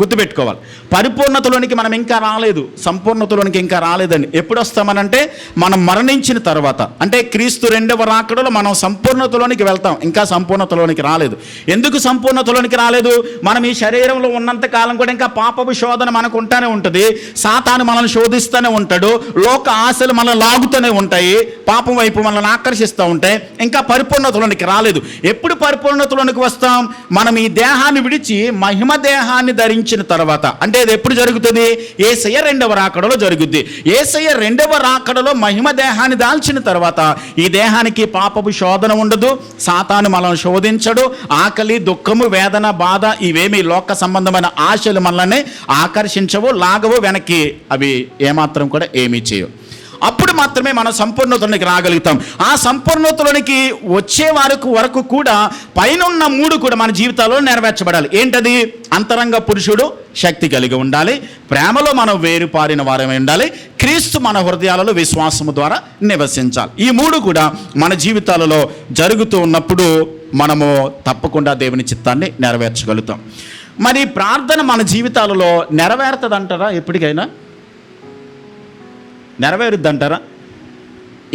గుర్తుపెట్టుకోవాలి. పరిపూర్ణతలోనికి మనం ఇంకా రాలేదు, సంపూర్ణతలోనికి ఇంకా రాలేదండి. ఎప్పుడు వస్తామనంటే మనం మరణించిన తర్వాత, అంటే క్రీస్తు రెండవ రాకడలో మనం సంపూర్ణతలోనికి వెళ్తాం. ఇంకా సంపూర్ణతలోనికి రాలేదు. ఎందుకు సంపూర్ణతలోనికి రాలేదు? మనం ఈ శరీరంలో ఉన్నంత కాలం కూడా ఇంకా పాపపు శోధన మనకు ఉంటానే ఉంటుంది. సాతాను మనల్ని శోధిస్తూనే ఉంటాడు. లోక ఆశలు మనల్ని లాగుతూనే ఉంటాయి, పాపం వైపు మనల్ని ఆకర్షిస్తూ ఉంటాయి. ఇంకా పరిపూర్ణతలోనికి రాలేదు. ఎప్పుడు పరిపూర్ణతలోనికి వస్తాం? మనం ఈ దేహాన్ని విడిచి మహిమ దేహాన్ని ధరించిన తర్వాత. అంటే అది ఎప్పుడు జరుగుతుంది? యేసయ్య రెండవ రాకడలో జరుగుద్ది. యేసయ్య రెండవ రాకడలో మహిమ దేహాన్ని దాల్చిన తర్వాత ఈ దేహానికి పాపపు శోధన ఉండదు, సాతాను మనల్ని శోధించడు. ఆకలి, దుఃఖము, వేదన, బాధ ఇవేమీ లోక సంబంధమైన ఆశలు మనల్ని ఆకర్షించవు, లాగవు, వెనక్కి అవి ఏమాత్రం కూడా ఏమీ చేయవు. అప్పుడు మాత్రమే మనం సంపూర్ణతలోనికి రాగలుగుతాం. ఆ సంపూర్ణతలోనికి వచ్చే వరకు కూడా పైనున్న 3 కూడా మన జీవితాల్లో నెరవేర్చబడాలి. ఏంటది? అంతరంగ పురుషుడు శక్తి కలిగి ఉండాలి, ప్రేమలో మనం వేరుపారిన వారమై ఉండాలి, క్రీస్తు మన హృదయాలలో విశ్వాసము ద్వారా నివసించాలి. ఈ 3 కూడా మన జీవితాలలో జరుగుతూ ఉన్నప్పుడు మనము తప్పకుండా దేవుని చిత్తాన్ని నెరవేర్చగలుగుతాం. మరి ప్రార్థన మన జీవితాలలో నెరవేరుతుందంటారా? ఎప్పటికైనా నెరవేరుద్దంటారా?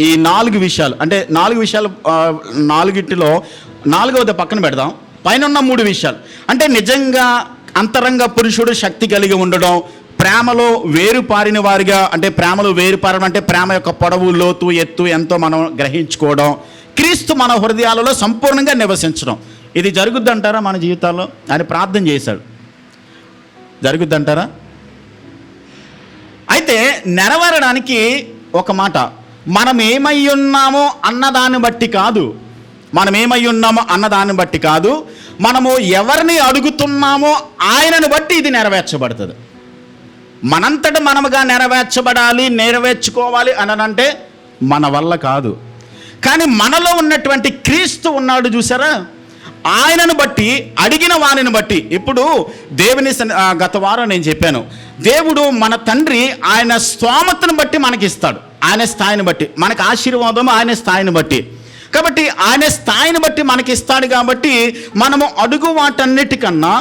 ఈ 4 విషయాలు, అంటే 4 విషయాలు, 4టిలో 4వది పక్కన పెడదాం. పైన 3 విషయాలు అంటే నిజంగా అంతరంగ పురుషుడు శక్తి కలిగి ఉండడం, ప్రేమలో వేరుపారిన వారిగా, అంటే ప్రేమలో వేరుపారడం అంటే ప్రేమ యొక్క పొడవు, లోతు, ఎత్తు ఎంతో మనం గ్రహించుకోవడం, క్రీస్తు మన హృదయాలలో సంపూర్ణంగా నివసించడం. ఇది జరుగుద్దంటారా మన జీవితాల్లో? ఆయన ప్రార్థన చేశాడు, జరుగుద్దంటారా? అయితే నెరవేరడానికి ఒక మాట, మనం ఏమై ఉన్నామో అన్నదాన్ని బట్టి కాదు, మనము ఎవరిని అడుగుతున్నామో ఆయనను బట్టి ఇది నెరవేర్చబడుతుంది. మనంతట మనముగా నెరవేర్చుకోవాలి అనంటే మన వల్ల కాదు. కానీ మనలో ఉన్నటువంటి క్రీస్తు ఉన్నాడు చూసారా, ఆయనను బట్టి, అడిగిన వారిని బట్టి. ఇప్పుడు దేవుని గత వారం నేను చెప్పాను, దేవుడు మన తండ్రి ఆయన స్తోమతను బట్టి మనకి ఇస్తాడు. ఆయన స్థాయిని బట్టి మనకు ఆశీర్వాదం, ఆయన స్థాయిని బట్టి. కాబట్టి ఆయన స్థాయిని బట్టి మనకి ఇస్తాడు. కాబట్టి మనము అడుగు వాటన్నిటికన్నా,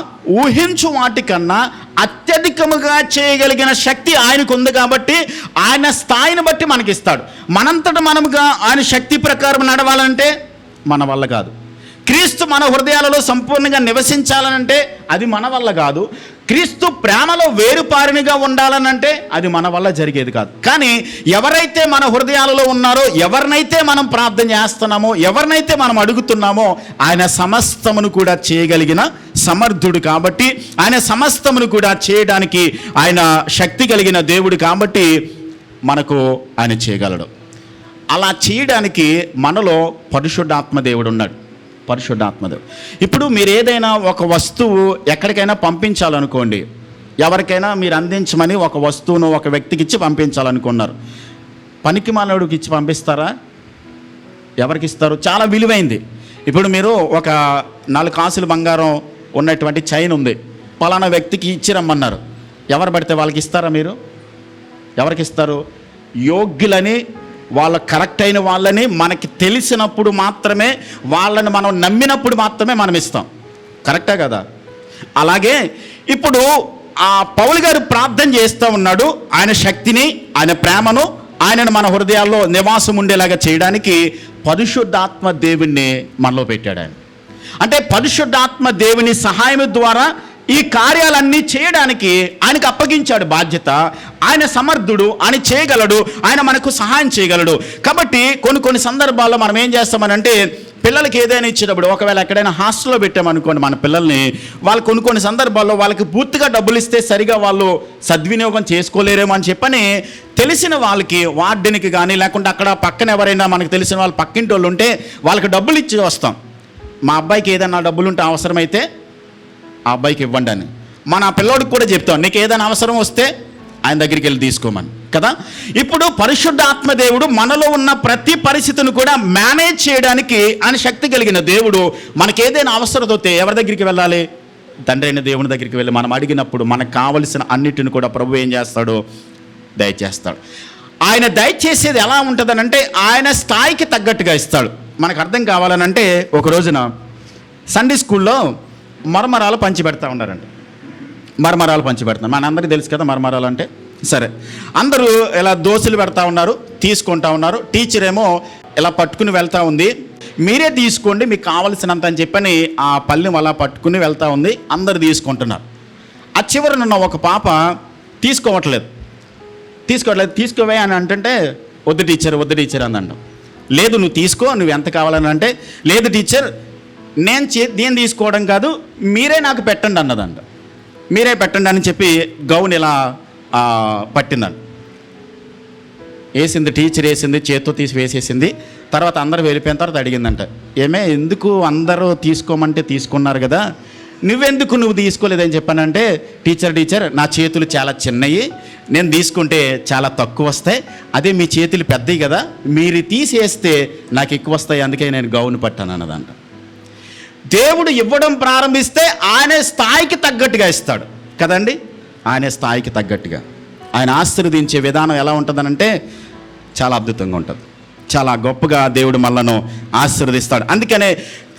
ఊహించు వాటికన్నా అత్యధికముగా చేయగలిగిన శక్తి ఆయనకు ఉంది. కాబట్టి ఆయన స్థాయిని బట్టి మనకి ఇస్తాడు. మనంతట మనముగా ఆయన శక్తి ప్రకారం నడవాలంటే మన వల్ల కాదు. క్రీస్తు మన హృదయాలలో సంపూర్ణంగా నివసించాలనంటే అది మన వల్ల కాదు. క్రీస్తు ప్రేమలో వేరుపారినిగా ఉండాలనంటే అది మన వల్ల జరిగేది కాదు. కానీ ఎవరైతే మన హృదయాలలో ఉన్నారో, ఎవరినైతే మనం ప్రార్థన చేస్తున్నామో, ఎవరినైతే మనం అడుగుతున్నామో, ఆయన సమస్తమును కూడా చేయగలిగిన సమర్థుడు. కాబట్టి ఆయన సమస్తమును కూడా చేయడానికి ఆయన శక్తి కలిగిన దేవుడు. కాబట్టి మనకు ఆయన చేయగలడు. అలా చేయడానికి మనలో పరిశుద్ధాత్మ దేవుడు ఉన్నాడు. పరిశుద్ధాత్మదేవుడు. ఇప్పుడు మీరు ఏదైనా ఒక వస్తువు ఎక్కడికైనా పంపించాలనుకోండి, ఎవరికైనా మీరు అందించమని ఒక వస్తువును ఒక వ్యక్తికి ఇచ్చి పంపించాలనుకున్నారు. పనికి మానవుడికి ఇచ్చి పంపిస్తారా? ఎవరికి ఇస్తారు? చాలా విలువైంది. ఇప్పుడు మీరు ఒక 4 కాసులు బంగారం ఉన్నటువంటి చైన్ ఉంది, పలానా వ్యక్తికి ఇచ్చి రమ్మన్నారు. ఎవరు పడితే వాళ్ళకి ఇస్తారా? మీరు ఎవరికి ఇస్తారు? యోగ్యులని, వాళ్ళ కరెక్ట్ అయిన వాళ్ళని మనకి తెలిసినప్పుడు మాత్రమే, వాళ్ళని మనం నమ్మినప్పుడు మాత్రమే మనం ఇస్తాం. కరెక్టా కదా? అలాగే ఇప్పుడు ఆ పౌలు గారు ప్రార్థన చేస్తూ ఉన్నాడు. ఆయన శక్తిని, ఆయన ప్రేమను, ఆయనను మన హృదయాల్లో నివాసం ఉండేలాగా చేయడానికి పరిశుద్ధాత్మ దేవుణ్ణి మనలో పెట్టాడు ఆయన. అంటే పరిశుద్ధాత్మ దేవుని సహాయం ద్వారా ఈ కార్యాలన్నీ చేయడానికి ఆయనకు అప్పగించాడు బాధ్యత. ఆయన సమర్థుడు, ఆయన చేయగలడు, ఆయన మనకు సహాయం చేయగలడు. కాబట్టి కొన్ని సందర్భాల్లో మనం ఏం చేస్తామనంటే, పిల్లలకి ఏదైనా ఇచ్చేటప్పుడు, ఒకవేళ ఎక్కడైనా హాస్టల్లో పెట్టామనుకోండి మన పిల్లల్ని, వాళ్ళు కొన్ని సందర్భాల్లో వాళ్ళకి పూర్తిగా డబ్బులు ఇస్తే సరిగా వాళ్ళు సద్వినియోగం చేసుకోలేరేమో అని చెప్పని తెలిసిన వాళ్ళకి, వార్డెన్కి కానీ, లేకుంటే అక్కడ పక్కన ఎవరైనా మనకు తెలిసిన వాళ్ళు పక్కింటి వాళ్ళు ఉంటే వాళ్ళకి డబ్బులు ఇచ్చి వస్తాం. మా అబ్బాయికి ఏదైనా డబ్బులు ఉంటే అవసరమైతే ఆ అబ్బాయికి ఇవ్వండి అని. మన పిల్లోడికి కూడా చెప్తాం, నీకు ఏదైనా అవసరం వస్తే ఆయన దగ్గరికి వెళ్ళి తీసుకోమని కదా. ఇప్పుడు పరిశుద్ధాత్మ దేవుడు మనలో ఉన్న ప్రతి పరిస్థితిని కూడా మేనేజ్ చేయడానికి ఆయన శక్తి కలిగిన దేవుడు. మనకి ఏదైనా అవసరం వస్తే ఎవరి దగ్గరికి వెళ్ళాలి? తండ్రి అయిన దేవుని దగ్గరికి వెళ్ళి మనం అడిగినప్పుడు మనకు కావలసిన అన్నిటిని కూడా ప్రభు ఏం చేస్తాడు? దయచేస్తాడు. ఆయన దయచేసేది ఎలా ఉంటుందనంటే ఆయన స్థాయికి తగ్గట్టుగా ఇస్తాడు. మనకు అర్థం కావాలనంటే, ఒక రోజున సండే స్కూల్లో మరమరాలు పంచి పెడతా ఉన్నారండి. మరమరాలు పంచి పెడుతున్నాను. మనందరికీ తెలుసు కదా మరమరాలు అంటే. సరే, అందరూ ఇలా దోశలు పెడతా ఉన్నారు, తీసుకుంటా ఉన్నారు. టీచర్ ఏమో ఇలా పట్టుకుని వెళ్తూ ఉంది. మీరే తీసుకోండి మీకు కావలసినంత అని చెప్పని ఆ పళ్ళెం అలా పట్టుకుని వెళ్తూ ఉంది. అందరు తీసుకుంటున్నారు. ఆ చివరనున్న ఒక పాప తీసుకోవట్లేదు. తీసుకోవే అని అంటే వద్దు టీచర్ అందంట. లేదు నువ్వు తీసుకో, నువ్వు ఎంత కావాలని అంటే, లేదు టీచర్ నేను తీసుకోవడం కాదు, మీరే నాకు పెట్టండి అన్నదంట. మీరే పెట్టండి అని చెప్పి గౌన్ ఇలా పట్టిందంట. వేసింది, టీచర్ వేసింది, చేత్తో తీసి వేసేసింది. తర్వాత అందరూ వెళ్ళిపోయిన తర్వాత అడిగిందంట, ఏమే ఎందుకు అందరూ తీసుకోమంటే తీసుకున్నారు కదా, నువ్వు తీసుకోలేదని చెప్పానంటే, టీచర్ నా చేతులు చాలా చిన్నవి, నేను తీసుకుంటే చాలా తక్కువ వస్తాయి, అదే మీ చేతులు పెద్దవి కదా, మీరు తీసేస్తే నాకు ఎక్కువ వస్తాయి, అందుకే నేను గౌను పట్టాను అన్నదంట. దేవుడు ఇవ్వడం ప్రారంభిస్తే ఆయన స్థాయికి తగ్గట్టుగా ఇస్తాడు కదండి. ఆయన స్థాయికి తగ్గట్టుగా ఆయన ఆశీర్వదించే విధానం ఎలా ఉంటుందనంటే చాలా అద్భుతంగా ఉంటుంది. చాలా గొప్పగా దేవుడు మనలను ఆశీర్వదిస్తాడు. అందుకనే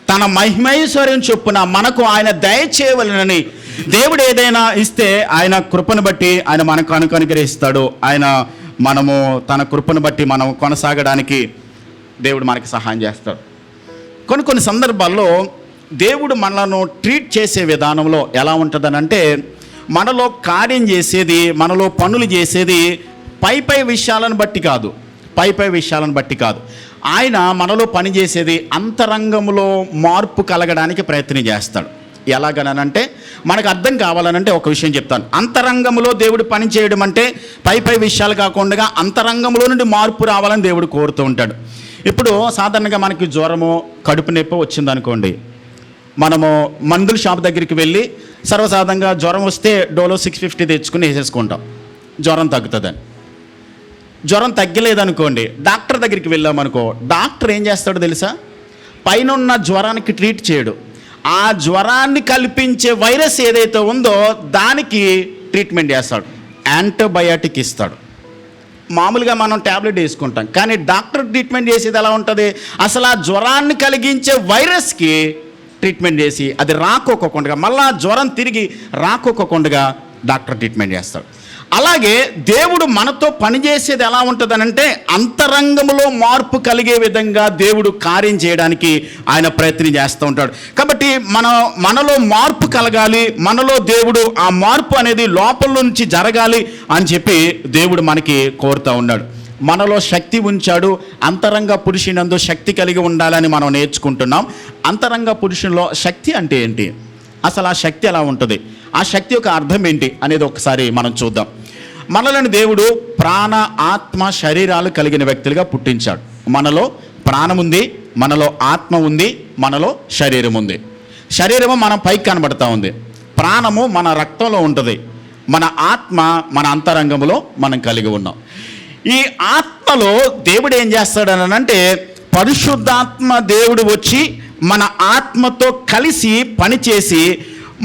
తన మహిమైశ్వర్యం చొప్పున మనకు ఆయన దయచేయవలనని దేవుడు ఏదైనా ఇస్తే ఆయన కృపను బట్టి ఆయన మనకు అనుగ్రహిస్తాడు. మనము తన కృపను బట్టి మనం కొనసాగడానికి దేవుడు మనకి సహాయం చేస్తాడు. కొన్ని సందర్భాల్లో దేవుడు మనలను ట్రీట్ చేసే విధానంలో ఎలా ఉంటుందనంటే, మనలో కార్యం చేసేది, మనలో పనులు చేసేది పై విషయాలను బట్టి కాదు. ఆయన మనలో పని చేసేది అంతరంగంలో మార్పు కలగడానికి ప్రయత్నం చేస్తాడు. ఎలాగనంటే మనకు అర్థం కావాలనంటే ఒక విషయం చెప్తాను. అంతరంగంలో దేవుడు పని చేయడం అంటే పై విషయాలు కాకుండా అంతరంగంలో నుండి మార్పు రావాలని దేవుడు కోరుతూ ఉంటాడు. ఇప్పుడు సాధారణంగా మనకి జ్వరమో కడుపు నొప్పి వచ్చిందనుకోండి, మనము మందుల షాప్ దగ్గరికి వెళ్ళి సర్వసాధారణంగా జ్వరం వస్తే డోలో 650 తెచ్చుకుని వేసేసుకుంటాం, జ్వరం తగ్గుతుందని. జ్వరం తగ్గలేదనుకోండి, డాక్టర్ దగ్గరికి వెళ్ళామనుకో, డాక్టర్ ఏం చేస్తాడో తెలుసా, పైన ఉన్న జ్వరానికి ట్రీట్ చేయడు, ఆ జ్వరాన్ని కల్పించే వైరస్ ఏదైతే ఉందో దానికి ట్రీట్మెంట్ చేస్తాడు, యాంటీబయాటిక్ ఇస్తాడు. మామూలుగా మనం ట్యాబ్లెట్ వేసుకుంటాం, కానీ డాక్టర్ ట్రీట్మెంట్ చేసేది ఎలా ఉంటుంది, అసలు ఆ జ్వరాన్ని కలిగించే వైరస్కి ట్రీట్మెంట్ చేసి అది రాకోకుండా, మళ్ళా జ్వరం తిరిగి రాకోకుండా డాక్టర్ ట్రీట్మెంట్ చేస్తాడు. అలాగే దేవుడు మనతో పనిచేసేది ఎలా ఉంటుందనంటే అంతరంగంలో మార్పు కలిగే విధంగా దేవుడు కార్యం చేయడానికి ఆయన ప్రయత్నం చేస్తూ ఉంటాడు. కాబట్టి మనలో మార్పు కలగాలి, మనలో దేవుడు ఆ మార్పు అనేది లోపల నుంచి జరగాలి అని చెప్పి దేవుడు మనకి కోరుతూ ఉన్నాడు. మనలో శక్తి ఉంచాడు. అంతరంగ పురుషునందు శక్తి కలిగి ఉండాలని మనం నేర్చుకుంటున్నాం. అంతరంగ పురుషునిలో శక్తి అంటే ఏంటి, అసలు ఆ శక్తి ఎలా ఉంటుంది, ఆ శక్తి యొక్క అర్థం ఏంటి అనేది ఒకసారి మనం చూద్దాం. మనలను దేవుడు ప్రాణ, ఆత్మ, శరీరాలు కలిగిన వ్యక్తులుగా పుట్టించాడు. మనలో ప్రాణం ఉంది, మనలో ఆత్మ ఉంది, మనలో శరీరం ఉంది. శరీరము మనం పైకి కనబడతా ఉంది, ప్రాణము మన రక్తంలో ఉంటుంది, మన ఆత్మ మన అంతరంగంలో మనం కలిగి ఉన్నాం. ఈ ఆత్మలో దేవుడు ఏం చేస్తాడనంటే, పరిశుద్ధాత్మ దేవుడు వచ్చి మన ఆత్మతో కలిసి పనిచేసి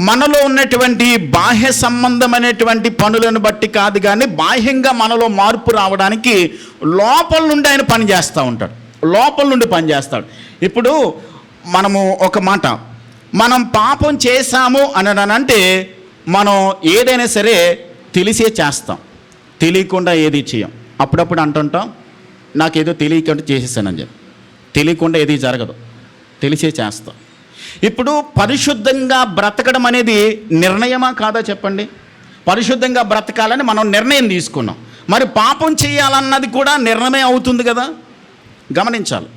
మనలో ఉన్నటువంటి బాహ్య సంబంధమైనటువంటి పనులను బట్టి కాదు, కానీ బాహ్యంగా మనలో మార్పు రావడానికి లోపల నుండి ఆయన పనిచేస్తూ ఉంటాడు. లోపల నుండి పనిచేస్తాడు. ఇప్పుడు మనము ఒక మాట, మనం పాపం చేశాము అని అంటే మనం ఏదైనా సరే తెలిసే చేస్తాం, తెలియకుండా ఏది చేయం. అప్పుడప్పుడు అంటుంటాం, నాకేదో తెలియకుండా చేసేసానని చెప్పి. తెలియకుండా ఏది జరగదు, తెలిసే చేస్తాం. ఇప్పుడు పరిశుద్ధంగా బ్రతకడం అనేది నిర్ణయమా కాదా చెప్పండి? పరిశుద్ధంగా బ్రతకాలని మనం నిర్ణయం తీసుకున్నాం, మరి పాపం చేయాలన్నది కూడా నిర్ణయమే అవుతుంది కదా. గమనించాలి,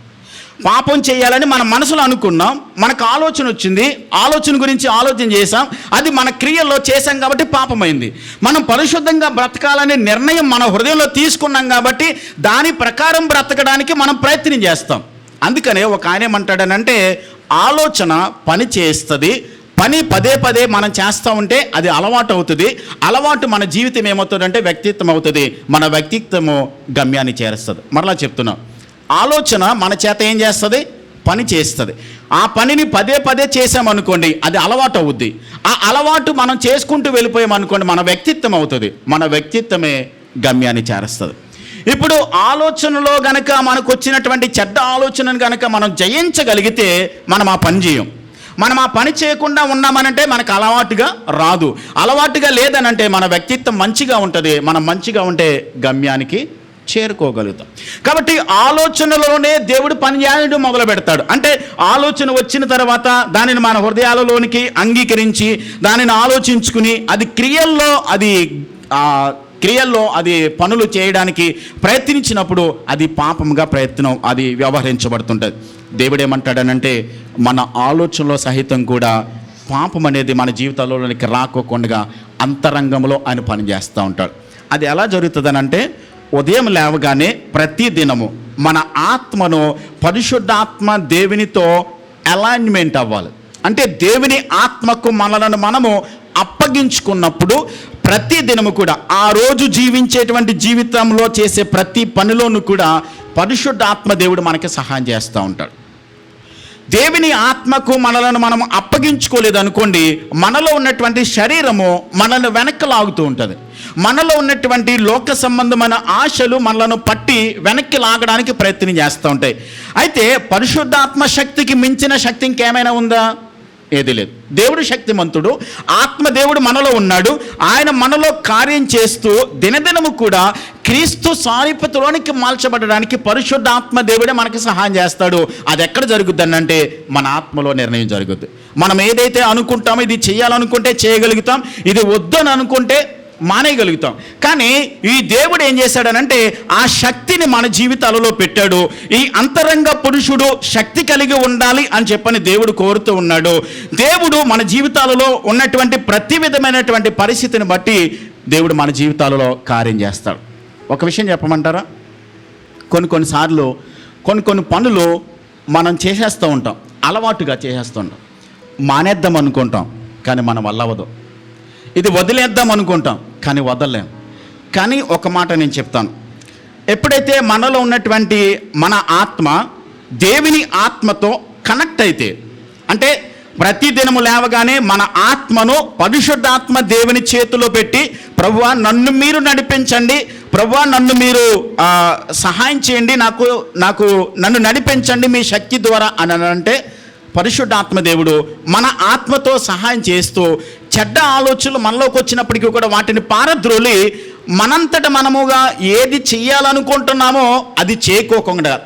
పాపం చేయాలని మన మనసులో అనుకున్నాం, మనకు ఆలోచన వచ్చింది, ఆలోచన గురించి ఆలోచన చేసాం, అది మన క్రియల్లో చేసాం కాబట్టి పాపమైంది. మనం పరిశుద్ధంగా బ్రతకాలనే నిర్ణయం మన హృదయంలో తీసుకున్నాం కాబట్టి దాని ప్రకారం బ్రతకడానికి మనం ప్రయత్నం చేస్తాం. అందుకనే ఒక ఆయన ఏమంటాడనంటే, ఆలోచన పని చేస్తుంది, పని పదే మనం చేస్తూ ఉంటే అది అలవాటు అవుతుంది, అలవాటు మన జీవితం ఏమవుతుందంటే వ్యక్తిత్వం అవుతుంది, మన వ్యక్తిత్వము గమ్యాన్ని చేరుస్తుంది. మరలా చెప్తున్నాం, ఆలోచన మన చేత ఏం చేస్తుంది, పని చేస్తుంది. ఆ పనిని పదే చేసామనుకోండి అది అలవాటు అవుద్ది, ఆ అలవాటు మనం చేసుకుంటూ వెళ్ళిపోయామనుకోండి మన వ్యక్తిత్వం అవుతుంది, మన వ్యక్తిత్వమే గమ్యాన్ని చేరుస్తుంది. ఇప్పుడు ఆలోచనలో గనక మనకు వచ్చినటువంటి చెడ్డ ఆలోచనను గనక మనం జయించగలిగితే మనం ఆ పని చేయం. మనం ఆ పని చేయకుండా ఉన్నామనంటే మనకు అలవాటుగా రాదు. అలవాటుగా లేదనంటే మన వ్యక్తిత్వం మంచిగా ఉంటుంది. మనం మంచిగా ఉంటే గమ్యానికి చేరుకోగలుగుతాం. కాబట్టి ఆలోచనలోనే దేవుడు పని చేయడం మొదలు పెడతాడు. అంటే ఆలోచన వచ్చిన తర్వాత దానిని మన హృదయాలలోనికి అంగీకరించి దానిని ఆలోచించుకుని అది క్రియల్లో అది పనులు చేయడానికి ప్రయత్నించినప్పుడు అది పాపంగా అది వ్యవహరించబడుతుంటుంది. దేవుడు ఏమంటాడనంటే మన ఆలోచనలో సహితం కూడా పాపం అనేది మన జీవితాల్లోనికి రాకోకుండా అంతరంగంలో ఆయన పనిచేస్తూ ఉంటాడు. అది ఎలా జరుగుతుందనంటే ఉదయం లేవగానే ప్రతి దినము మన ఆత్మను పరిశుద్ధాత్మ దేవునితో అలైన్మెంట్ అవ్వాలి. అంటే దేవుని ఆత్మకు మనలను మనము అప్పగించుకున్నప్పుడు ప్రతి దినము కూడా ఆ రోజు జీవించేటువంటి జీవితంలో చేసే ప్రతి పనిలోనూ కూడా పరిశుద్ధాత్మ దేవుడు మనకి సహాయం చేస్తూ ఉంటాడు. దేవుని ఆత్మకు మనలను మనం అప్పగించుకోలేదు అనుకోండి, మనలో ఉన్నటువంటి శరీరము మనల్ని వెనక్కి లాగుతూ ఉంటుంది. మనలో ఉన్నటువంటి లోక సంబంధమైన ఆశలు మనలను పట్టి వెనక్కి లాగడానికి ప్రయత్నం చేస్తూ ఉంటాయి. అయితే పరిశుద్ధాత్మ శక్తికి మించిన శక్తి ఇంకేమైనా ఉందా? ఏది లేదు. దేవుడు శక్తిమంతుడు, ఆత్మదేవుడు మనలో ఉన్నాడు. ఆయన మనలో కార్యం చేస్తూ దినదినము కూడా క్రీస్తు సారూప్యతలోనికి మార్చబడడానికి పరిశుద్ధాత్మ దేవుడే మనకి సహాయం చేస్తాడు. అది ఎక్కడ జరుగుద్ది అంటే మన ఆత్మలో నిర్ణయం జరుగుద్ది. మనం ఏదైతే అనుకుంటామో ఇది చేయాలనుకుంటే చేయగలుగుతాం, ఇది వద్దని అనుకుంటే మానేయగలుగుతాం. కానీ ఈ దేవుడు ఏం చేశాడనంటే ఆ శక్తిని మన జీవితాలలో పెట్టాడు. ఈ అంతరంగ పురుషుడు శక్తి కలిగి ఉండాలి అని చెప్పని దేవుడు కోరుతూ ఉన్నాడు. దేవుడు మన జీవితాలలో ఉన్నటువంటి ప్రతి విధమైనటువంటి పరిస్థితిని బట్టి దేవుడు మన జీవితాలలో కార్యం చేస్తాడు. ఒక విషయం చెప్పమంటారా? కొన్నిసార్లు కొన్ని పనులు మనం చేసేస్తూ ఉంటాం, అలవాటుగా చేసేస్తూ ఉంటాం. మానేద్దాం అనుకుంటాం కానీ మన వల్ల అవ్వదు. ఇది వదిలేద్దాం అనుకుంటాం కానీ వదలలేం. కానీ ఒక మాట నేను చెప్తాను, ఎప్పుడైతే మనలో ఉన్నటువంటి మన ఆత్మ దేవుని ఆత్మతో కనెక్ట్ అయితే, అంటే ప్రతిదినము లేవగానే మన ఆత్మను పరిశుద్ధాత్మ దేవుని చేతిలో పెట్టి ప్రభువా నన్ను మీరు నడిపించండి, ప్రభువా నన్ను మీరు సహాయం చేయండి, నన్ను నడిపించండి మీ శక్తి ద్వారా అని అంటే పరిశుద్ధాత్మ దేవుడు మన ఆత్మతో సహాయం చేస్తూ చెడ్డ ఆలోచనలు మనలోకి వచ్చినప్పటికీ కూడా వాటిని పారద్రోలి మనంతట మనముగా ఏది చెయ్యాలనుకుంటున్నామో అది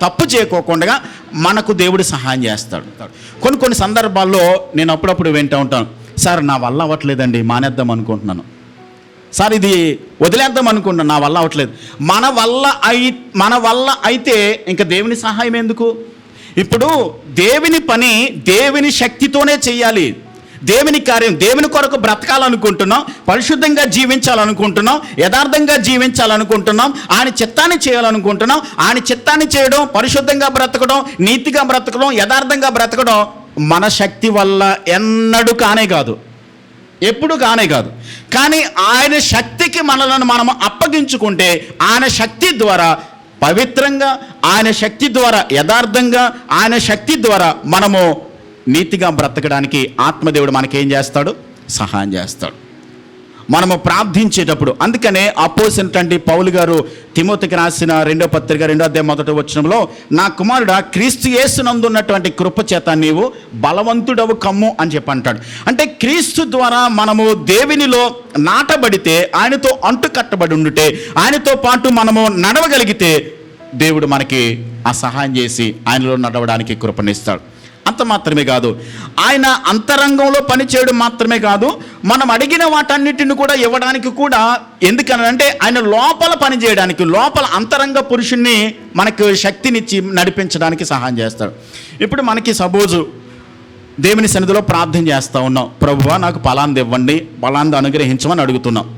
తప్పు చేయకోకుండా మనకు దేవుడు సహాయం చేస్తాడు. కొన్ని సందర్భాల్లో నేను అప్పుడప్పుడు వింటూ ఉంటాను, సార్ నా వల్ల అవ్వట్లేదండి, మానేద్దాం అనుకుంటున్నాను, సార్ ఇది వదిలేద్దాం అనుకుంటున్నాను, నా వల్ల అవ్వట్లేదు. మన వల్ల అయితే ఇంకా దేవుని సహాయం ఎందుకు? ఇప్పుడు దేవుని పని దేవుని శక్తితోనే చెయ్యాలి. దేవుని కార్యం దేవుని కొరకు బ్రతకాలనుకుంటున్నాం, పరిశుద్ధంగా జీవించాలనుకుంటున్నాం, యథార్థంగా జీవించాలనుకుంటున్నాం, ఆయన చిత్తాన్ని చేయాలనుకుంటున్నాం. ఆయన చిత్తాన్ని చేయడం, పరిశుద్ధంగా బ్రతకడం, నీతిగా బ్రతకడం, యథార్థంగా బ్రతకడం మన శక్తి వల్ల ఎన్నడూ కానే కాదు, ఎప్పుడు కానే కాదు. కానీ ఆయన శక్తికి మనలను మనం అప్పగించుకుంటే ఆయన శక్తి ద్వారా పవిత్రంగా, ఆయన శక్తి ద్వారా యథార్థంగా, ఆయన శక్తి ద్వారా మనము నీతిగా బ్రతకడానికి ఆత్మదేవుడు మనకేం చేస్తాడు? సహాయం చేస్తాడు. మనము ప్రార్థించేటప్పుడు, అందుకనే అపోస్తలుడైనటువంటి పౌలు గారు తిమోతికి రాసిన 2వ పత్రిక 2వ అధ్యాయం 1వ వచనంలో, నా కుమారుడా క్రీస్తు యేసునందు ఉన్నటువంటి కృప చేత నీవు బలవంతుడవు కమ్ము అని చెప్పి అంటాడు. అంటే క్రీస్తు ద్వారా మనము దేవునిలో నాటబడితే, ఆయనతో అంటు కట్టబడి ఉండుటే, ఆయనతో పాటు మనము నడవగలిగితే దేవుడు మనకి ఆ సహాయం చేసి ఆయనలో నడవడానికి కృపనిస్తాడు. అంత మాత్రమే కాదు, ఆయన అంతరంగంలో పనిచేయడం మాత్రమే కాదు, మనం అడిగిన వాటన్నిటిని కూడా ఇవ్వడానికి కూడా, ఎందుకనంటే ఆయన లోపల పనిచేయడానికి, లోపల అంతరంగ పురుషుణ్ణి మనకు శక్తినిచ్చి నడిపించడానికి సహాయం చేస్తాడు. ఇప్పుడు మనకి సపోజు దేవుని సన్నిధిలో ప్రార్థన చేస్తూ ఉన్నాం, ప్రభువా నాకు ఫలాంది ఇవ్వండి, ఫలాంది అనుగ్రహించమని అడుగుతున్నాం.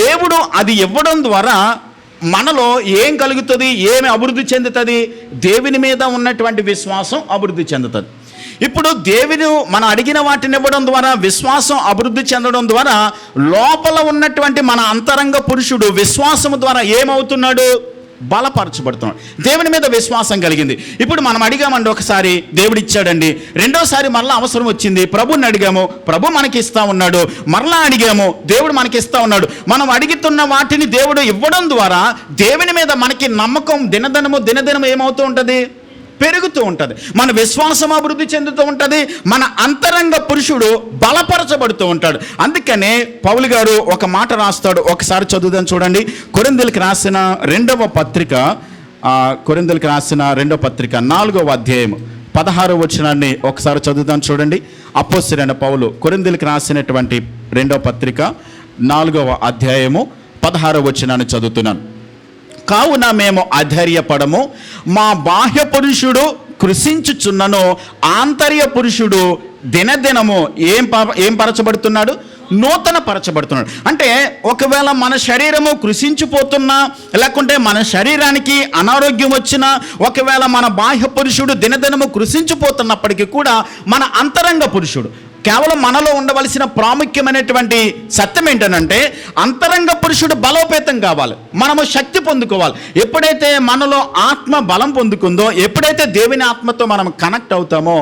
దేవుడు అది ఇవ్వడం ద్వారా మనలో ఏం కలుగుతుంది, ఏమి అభివృద్ధి చెందుతుంది? దేవుని మీద ఉన్నటువంటి విశ్వాసం అభివృద్ధి చెందుతుంది. ఇప్పుడు దేవుని మనం అడిగిన వాటిని ఇవ్వడం ద్వారా విశ్వాసం అభివృద్ధి చెందడం ద్వారా లోపల ఉన్నటువంటి మన అంతరంగ పురుషుడు విశ్వాసము ద్వారా ఏమవుతున్నాడు? బలపరచబడుతున్నాడు. దేవుని మీద విశ్వాసం కలిగింది. ఇప్పుడు మనం అడిగామండి, ఒకసారి దేవుడు ఇచ్చాడండి, రెండోసారి మరలా అవసరం వచ్చింది, ప్రభుని అడిగాము, ప్రభు మనకి ఇస్తా ఉన్నాడు, మరలా అడిగాము, దేవుడు మనకి ఇస్తా ఉన్నాడు. మనం అడుగుతున్న వాటిని దేవుడు ఇవ్వడం ద్వారా దేవుని మీద మనకి నమ్మకం దినదినము ఏమవుతూ ఉంటుంది? పెరుగుతూ ఉంటుంది, మన విశ్వాసం అభివృద్ధి చెందుతూ ఉంటుంది, మన అంతరంగ పురుషుడు బలపరచబడుతూ ఉంటాడు. అందుకనే పౌలు గారు ఒక మాట రాస్తాడు, ఒకసారి చదువుదాం చూడండి. కొరింథీయులకు రాసిన రెండవ పత్రిక 4వ అధ్యాయం 16వ వచనాన్ని ఒకసారి చదువుదాం చూడండి. అపోస్తలుడైన పౌలు కొరింథీయులకు రాసినటువంటి 2వ పత్రిక 4వ అధ్యాయము 16వ వచనాన్ని చదువుతున్నాను. కావున మేము అధైర్యపడము, మా బాహ్య పురుషుడు కృషించుచున్నను, ఆంతర్య పురుషుడు దినదినము ఏం పరచబడుతున్నాడు? నూతన పరచబడుతున్నాడు. అంటే ఒకవేళ మన శరీరము కృషించిపోతున్నా, లేకుంటే మన శరీరానికి అనారోగ్యం వచ్చినా, ఒకవేళ మన బాహ్య పురుషుడు దినదినము కృషించిపోతున్నప్పటికీ కూడా మన అంతరంగ పురుషుడు, కేవలం మనలో ఉండవలసిన ప్రాముఖ్యమైనటువంటి సత్యం ఏంటనంటే అంతరంగ పురుషుడు బలోపేతం కావాలి, మనము శక్తి పొందుకోవాలి. ఎప్పుడైతే మనలో ఆత్మ బలం పొందుకుందో, ఎప్పుడైతే దేవుని ఆత్మతో మనం కనెక్ట్ అవుతామో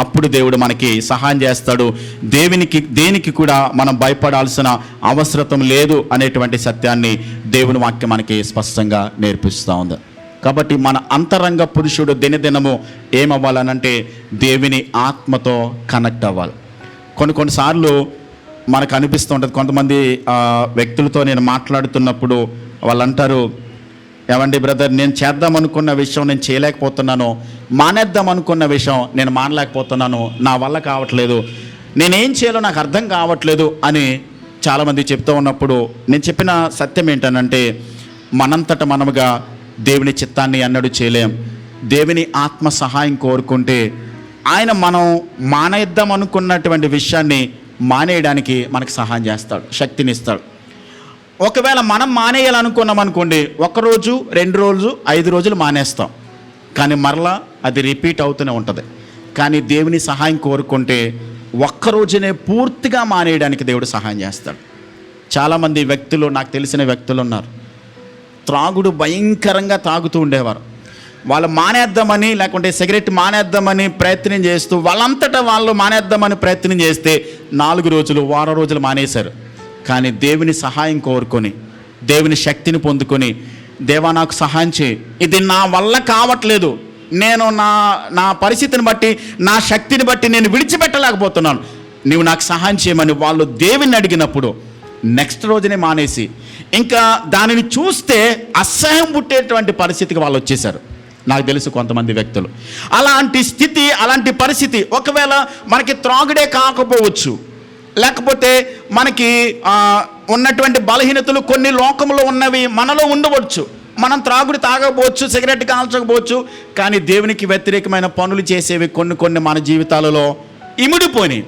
అప్పుడు దేవుడు మనకి సహాయం చేస్తాడు. దేనికి కూడా మనం భయపడాల్సిన అవసరం లేదు అనేటువంటి సత్యాన్ని దేవుని వాక్యం మనకి స్పష్టంగా నేర్పిస్తూ ఉంది. కాబట్టి మన అంతరంగ పురుషుడు దినదినము ఏమవ్వాలనంటే దేవుని ఆత్మతో కనెక్ట్ అవ్వాలి. కొన్నిసార్లు మనకు అనిపిస్తూ ఉంటుంది, కొంతమంది వ్యక్తులతో నేను మాట్లాడుతున్నప్పుడు వాళ్ళు అంటారు, ఏమండి బ్రదర్, నేను చేద్దాం అనుకున్న విషయం నేను చేయలేకపోతున్నాను, మానేద్దాం అనుకున్న విషయం నేను మానలేకపోతున్నాను, నా వల్ల కావట్లేదు, నేనేం చేయాలో నాకు అర్థం కావట్లేదు అని చాలామంది చెప్తూ ఉన్నప్పుడు నేను చెప్పిన సత్యం ఏంటనంటే, మనంతట మనముగా దేవుని చిత్తాన్ని అన్నడు చేయలేం. దేవుని ఆత్మ సహాయం కోరుకుంటే ఆయన మనం మానేద్దాం అనుకున్నటువంటి విషయాన్ని మానేయడానికి మనకు సహాయం చేస్తాడు, శక్తినిస్తాడు. ఒకవేళ మనం మానేయాలనుకున్నాం అనుకోండి, 1 రోజు 2 రోజులు 5 రోజులు మానేస్తాం, కానీ మరలా అది రిపీట్ అవుతూనే ఉంటుంది. కానీ దేవుని సహాయం కోరుకుంటే 1 రోజునే పూర్తిగా మానేయడానికి దేవుడు సహాయం చేస్తాడు. చాలామంది వ్యక్తులు, నాకు తెలిసిన వ్యక్తులు ఉన్నారు, త్రాగుడు భయంకరంగా తాగుతూ ఉండేవారు. వాళ్ళు మానేద్దామని, లేకుంటే సిగరెట్ మానేద్దామని ప్రయత్నం చేస్తూ వాళ్ళంతటా వాళ్ళు మానేద్దామని ప్రయత్నం చేస్తే 4 రోజులు, వారం రోజులు మానేశారు. కానీ దేవుని సహాయం కోరుకొని, దేవుని శక్తిని పొందుకొని, దేవా నాకు సహాయం చేయి, ఇది నా వల్ల కావట్లేదు, నేను నా పరిస్థితిని బట్టి, నా శక్తిని బట్టి నేను విడిచిపెట్టలేకపోతున్నాను, నీవు నాకు సహాయం చేయమని వాళ్ళు దేవుని అడిగినప్పుడు నెక్స్ట్ రోజునే మానేసి, ఇంకా దానిని చూస్తే అసహ్యం పుట్టేటువంటి పరిస్థితికి వాళ్ళు వచ్చేసారు. నాకు తెలుసు కొంతమంది వ్యక్తులు. అలాంటి స్థితి, అలాంటి పరిస్థితి ఒకవేళ మనకి త్రాగుడే కాకపోవచ్చు, లేకపోతే మనకి ఉన్నటువంటి బలహీనతలు కొన్ని లోకంలో ఉన్నవి మనలో ఉండవచ్చు. మనం త్రాగుడు తాగకపోవచ్చు, సిగరెట్ కాల్చకపోవచ్చు, కానీ దేవునికి వ్యతిరేకమైన పనులు చేసేవి కొన్ని మన జీవితాలలో ఇమిడిపోయినాయి.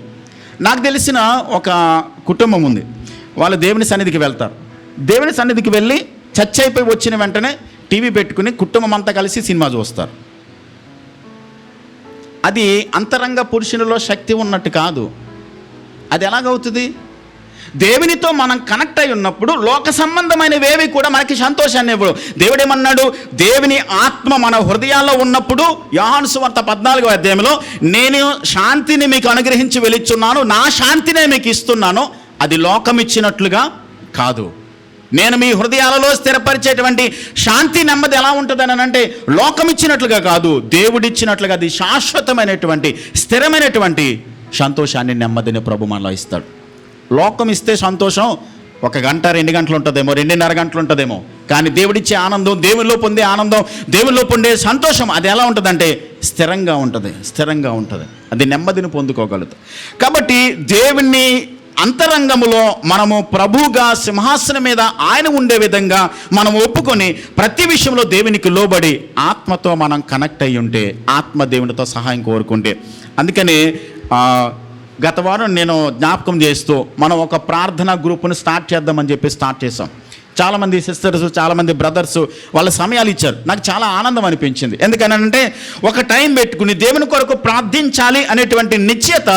నాకు తెలిసిన ఒక కుటుంబం ఉంది, వాళ్ళు దేవుని సన్నిధికి వెళ్తారు. దేవుని సన్నిధికి వెళ్ళి చర్చ అయిపోయి వచ్చిన వెంటనే టీవీ పెట్టుకుని కుటుంబం అంతా కలిసి సినిమా చూస్తారు. అది అంతరంగ పురుషునిలో శక్తి ఉన్నట్టు కాదు. అది ఎలాగవుతుంది? దేవునితో మనం కనెక్ట్ అయి ఉన్నప్పుడు లోక సంబంధమైనవేవి కూడా మనకి సంతోషాన్ని ఇవ్వడు. దేవుడేమన్నాడు? దేవుని ఆత్మ మన హృదయాల్లో ఉన్నప్పుడు యోహాను సువార్త 14వ అధ్యాయంలో, నేను శాంతిని మీకు అనుగ్రహించి వెలిచున్నాను, నా శాంతినే మీకు ఇస్తున్నాను, అది లోకం ఇచ్చినట్లుగా కాదు. నేను మీ హృదయాలలో స్థిరపరిచేటువంటి శాంతి, నెమ్మది ఎలా ఉంటుందని అంటే లోకం ఇచ్చినట్లుగా కాదు, దేవుడిచ్చినట్లుగా అది శాశ్వతమైనటువంటి స్థిరమైనటువంటి సంతోషాన్ని, నెమ్మదిని ప్రభు మనలో ఇస్తాడు. లోకం ఇస్తే సంతోషం 1 గంట 2 గంటలు ఉంటుందేమో, 2.5 గంటలు ఉంటుందేమో, కానీ దేవుడిచ్చే ఆనందం, దేవునిలో పొందే ఆనందం, దేవునిలో పొందే సంతోషం అది ఎలా ఉంటుందంటే స్థిరంగా ఉంటుంది, అది నెమ్మదిని పొందుకోగలుగుతాం. కాబట్టి దేవుని అంతరంగములో మనము ప్రభువుగా సింహాసనం మీద ఆయన ఉండే విధంగా మనం ఒప్పుకొని ప్రతి విషయంలో దేవునికి లోబడి ఆత్మతో మనం కనెక్ట్ అయ్యి ఉంటే, ఆత్మ దేవునితో సహాయం కోరుకుంటే. అందుకని గత వారం నేను జ్ఞాపకం చేస్తూ మనం ఒక ప్రార్థనా గ్రూప్ను స్టార్ట్ చేద్దామని చెప్పి స్టార్ట్ చేసాం. చాలామంది సిస్టర్స్, చాలామంది బ్రదర్స్ వాళ్ళ సమయాలు ఇచ్చారు. నాకు చాలా ఆనందం అనిపించింది. ఎందుకనంటే ఒక టైం పెట్టుకుని దేవుని కొరకు ప్రార్థించాలి అనేటువంటి నిశ్చయత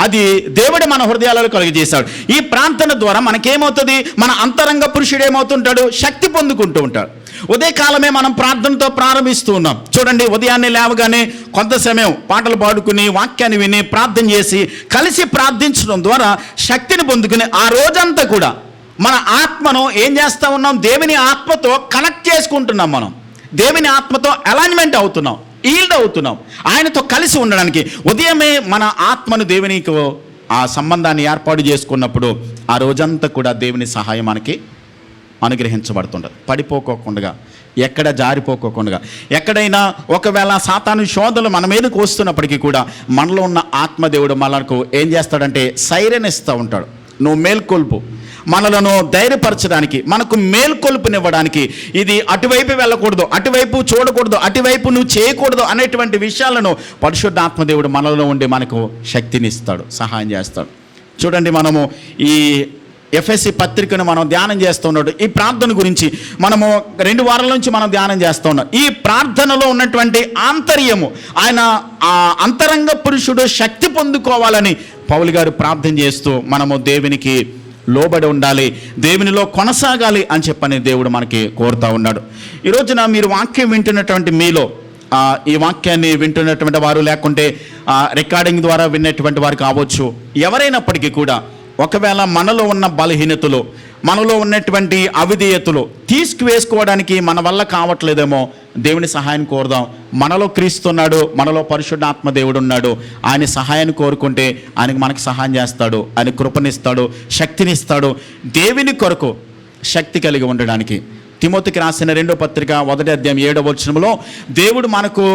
అది దేవుడు మన హృదయాలలో కలిగజేశాడు. ఈ ప్రార్థన ద్వారా మనకేమవుతుంది? మన అంతరంగ పురుషుడు ఏమవుతుంటాడు? శక్తి పొందుకుంటూ ఉంటాడు. ఉదయకాలమే మనం ప్రార్థనతో ప్రారంభిస్తూ ఉన్నాం. చూడండి, ఉదయాన్నే లేవగానే కొంత సమయం పాటలు పాడుకుని వాక్యాన్ని విని ప్రార్థన చేసి కలిసి ప్రార్థించడం ద్వారా శక్తిని పొందుకుని ఆ రోజంతా కూడా మన ఆత్మను ఏం చేస్తూ ఉన్నాం? దేవుని ఆత్మతో కనెక్ట్ చేసుకుంటున్నాం. మనం దేవుని ఆత్మతో అలైన్మెంట్ అవుతున్నాం. ఈల్డ్ అవుతున్నాం, ఆయనతో కలిసి ఉండడానికి. ఉదయమే మన ఆత్మను దేవునికి ఆ సంబంధాన్ని ఏర్పాటు చేసుకున్నప్పుడు ఆ రోజంతా కూడా దేవుని సహాయం మనకి అనుగ్రహించబడుతుండదు. పడిపోకోకుండా, ఎక్కడ జారిపోకోకుండా, ఎక్కడైనా ఒకవేళ సాతాను శోధనలు మన మీదకు వస్తున్నప్పటికీ కూడా మనలో ఉన్న ఆత్మదేవుడు మనకు ఏం చేస్తాడంటే సైరన్ ఇస్తూ ఉంటాడు. నువ్వు మేల్కొల్పు, మనలను ధైర్యపరచడానికి, మనకు మేల్కొల్పునివ్వడానికి. ఇది అటువైపు వెళ్ళకూడదు, అటువైపు చూడకూడదు, అటువైపు నువ్వు చేయకూడదు అనేటువంటి విషయాలను పరిశుద్ధ ఆత్మదేవుడు మనలో ఉండి మనకు శక్తిని ఇస్తాడు, సహాయం చేస్తాడు. చూడండి, మనము ఈ ఎఫ్ఎస్సి పత్రికను మనం ధ్యానం చేస్తున్నాడు. ఈ ప్రార్థన గురించి మనము 2 వారాల నుంచి మనం ధ్యానం చేస్తూ ఉన్నాం. ఈ ప్రార్థనలో ఉన్నటువంటి ఆంతర్యము, ఆయన ఆ అంతరంగ పురుషుడు శక్తి పొందుకోవాలని పౌలు గారు ప్రార్థన చేస్తూ మనము దేవునికి లోబడి ఉండాలి, దేవునిలో కొనసాగాలి అని చెప్పని దేవుడు మనకి కోరుతూ ఉన్నాడు. ఈ రోజున మీరు వాక్యం వింటున్నటువంటి మీలో, ఈ వాక్యాన్ని వింటున్నటువంటి వారు, లేకుంటే రికార్డింగ్ ద్వారా విన్నటువంటి వారు కావచ్చు, ఎవరైనప్పటికీ కూడా ఒకవేళ మనలో ఉన్న బలహీనతలు, మనలో ఉన్నటువంటి అవిధేయతలు తీసుకువేసుకోవడానికి మన వల్ల కావట్లేదేమో, దేవుని సహాయం కోరుదాం. మనలో క్రీస్తున్నాడు, మనలో పరిశుద్ధ ఆత్మ దేవుడు ఉన్నాడు. ఆయన సహాయాన్ని కోరుకుంటే ఆయనకు మనకు సహాయం చేస్తాడు, ఆయన కృపనిస్తాడు, శక్తినిస్తాడు. దేవుని కొరకు శక్తి కలిగి ఉండడానికి తిమోతికి రాసిన 2వ పత్రిక 1వ అధ్యాయం 7వ వచనంలో దేవుడు మనకు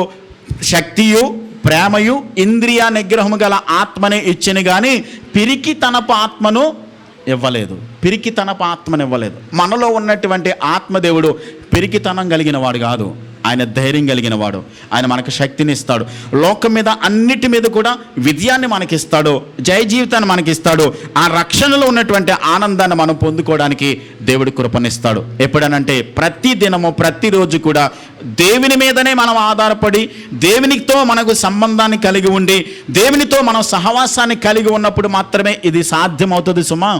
శక్తియు, ప్రేమయు, ఇంద్రియ నిగ్రహము గల ఆత్మనే ఇచ్చిన కానీ పిరికితనపు ఆత్మను ఇవ్వలేదు. పిరికితనపు ఆత్మను ఇవ్వలేదు. మనలో ఉన్నటువంటి ఆత్మదేవుడు పిరికితనం కలిగిన వాడు కాదు, ఆయన ధైర్యం కలిగిన వాడు. ఆయన మనకు శక్తిని ఇస్తాడు. లోకం మీద అన్నిటి మీద కూడా విజయాన్ని మనకిస్తాడు, జయ జీవితాన్ని మనకిస్తాడు. ఆ రక్షణలో ఉన్నటువంటి ఆనందాన్ని మనం పొందుకోవడానికి దేవుడి కృపనిస్తాడు. ఎప్పుడనంటే ప్రతి దినము, ప్రతిరోజు కూడా దేవుని మీదనే మనం ఆధారపడి, దేవునితో మనకు సంబంధాన్ని కలిగి ఉండి, దేవునితో మనం సహవాసాన్ని కలిగి ఉన్నప్పుడు మాత్రమే ఇది సాధ్యమవుతుంది సుమా.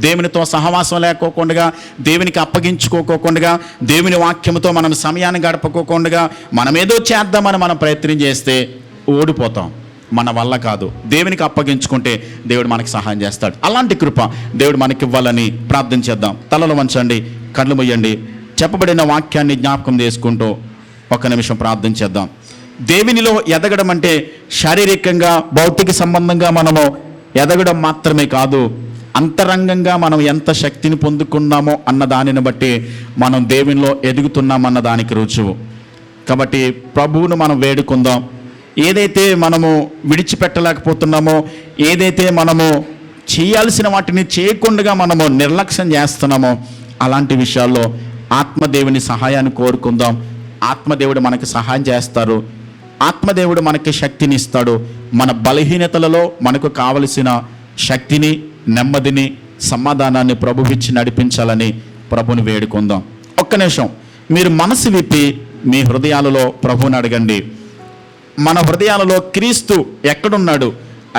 దేవునితో సహవాసం లేకోకుండా, దేవునికి అప్పగించుకోకుండా, దేవుని వాక్యంతో మనం సమయాన్ని గడపకోకుండా, మనం ఏదో చేద్దామని మనం ప్రయత్నం చేస్తే ఓడిపోతాం. మన వల్ల కాదు. దేవునికి అప్పగించుకుంటే దేవుడు మనకి సహాయం చేస్తాడు. అలాంటి కృప దేవుడు మనకి ఇవ్వాలని ప్రార్థన చేద్దాం. తలలు వంచండి, కళ్ళు మూయండి. చెప్పబడిన వాక్యాన్ని జ్ఞాపకం చేసుకుంటూ 1 నిమిషం ప్రార్థన చేద్దాం. దేవునిలో ఎదగడం అంటే శారీరకంగా, భౌతిక సంబంధంగా మనము ఎదగడం మాత్రమే కాదు, అంతరంగంగా మనం ఎంత శక్తిని పొందుకున్నామో అన్న దానిని బట్టి మనం దేవునిలో ఎదుగుతున్నామన్న దానికి రుజువు. కాబట్టి ప్రభువును మనం వేడుకుందాం. ఏదైతే మనము విడిచిపెట్టలేకపోతున్నామో, ఏదైతే మనము చేయాల్సిన వాటిని చేయకుండా మనము నిర్లక్ష్యం చేస్తున్నామో, అలాంటి విషయాల్లో ఆత్మదేవుని సహాయాన్ని కోరుకుందాం. ఆత్మదేవుడు మనకి సహాయం చేస్తారు. ఆత్మదేవుడు మనకి శక్తిని ఇస్తాడు. మన బలహీనతలలో మనకు కావలసిన శక్తిని, నెమ్మదిని, సమాధానాన్ని ప్రభువిచ్చి నడిపించాలని ప్రభుని వేడుకుందాం. 1 నిమిషం మీరు మనసు విప్పి మీ హృదయాలలో ప్రభువుని అడగండి. మన హృదయాలలో క్రీస్తు ఎక్కడున్నాడు?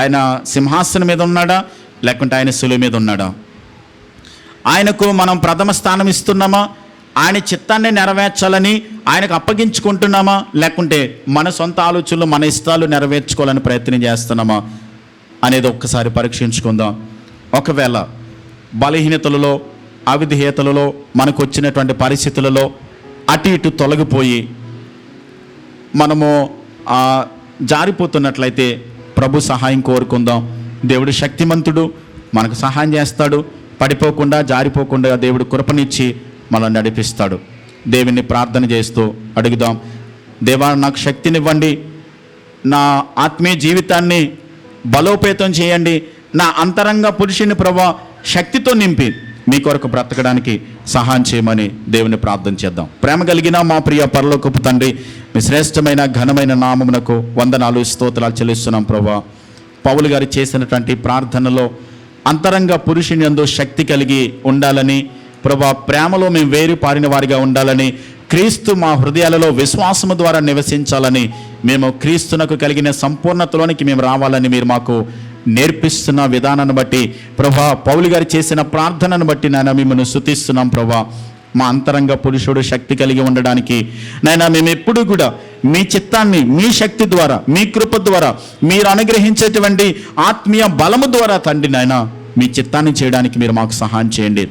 ఆయన సింహాసనం మీద ఉన్నాడా, లేకుంటే ఆయన శిలువ మీద ఉన్నాడా? ఆయనకు మనం ప్రథమ స్థానం ఇస్తున్నామా? ఆయన చిత్తాన్ని నెరవేర్చాలని ఆయనకు అప్పగించుకుంటున్నామా, లేకుంటే మన సొంత ఆలోచనలు, మన ఇష్టాలు నెరవేర్చుకోవాలని ప్రయత్నం చేస్తున్నామా అనేది ఒక్కసారి పరీక్షించుకుందాం. ఒకవేళ బలహీనతలలో, అవిధేయతలలో, మనకు వచ్చినటువంటి పరిస్థితులలో అటు ఇటు తొలగిపోయి మనము జారిపోతున్నట్లయితే ప్రభు సహాయం కోరుకుందాం. దేవుడు శక్తిమంతుడు, మనకు సహాయం చేస్తాడు. పడిపోకుండా, జారిపోకుండా దేవుడు కృపనిచ్చి మనల్ని నడిపిస్తాడు. దేవుని ప్రార్థన చేస్తూ అడుగుదాం. దేవా, నాకు శక్తినివ్వండి, నా ఆత్మీయ జీవితాన్ని బలోపేతం చేయండి, నా అంతరంగ పురుషుని ప్రభా శక్తితో నింపి మీ కొరకు బ్రతకడానికి సహాయం చేయమని దేవుని ప్రార్థన చేద్దాం. ప్రేమ కలిగిన మా ప్రియ పరలోకపు తండ్రి, మీ శ్రేష్టమైన ఘనమైన నామమునకు వందనాలు, స్తోత్రాలు చెల్లిస్తున్నాం ప్రభా. పౌలు గారు చేసినటువంటి ప్రార్థనలో అంతరంగ పురుషుని యందు శక్తి కలిగి ఉండాలని ప్రభా, ప్రేమలో మేము వేరు పారిన వారిగా ఉండాలని, క్రీస్తు మా హృదయాలలో విశ్వాసము ద్వారా నివసించాలని, మేము క్రీస్తునకు కలిగిన సంపూర్ణతలోనికి మేము రావాలని మీరు మాకు నేర్పిస్తున్న విధానాన్ని బట్టి ప్రభా, పౌలు గారు చేసిన ప్రార్థనను బట్టి నాయన మిమ్మల్ని స్తుతిస్తున్నాం ప్రభా. మా అంతరంగ పురుషుడు శక్తి కలిగి ఉండడానికి నాయన మేము ఎప్పుడూ కూడా మీ చిత్తాన్ని, మీ శక్తి ద్వారా, మీ కృప ద్వారా, మీరు అనుగ్రహించేటువంటి ఆత్మీయ బలము ద్వారా తండ్రి నాయన మీ చిత్తాన్ని చేయడానికి మీరు మాకు సహాయం చేయండి.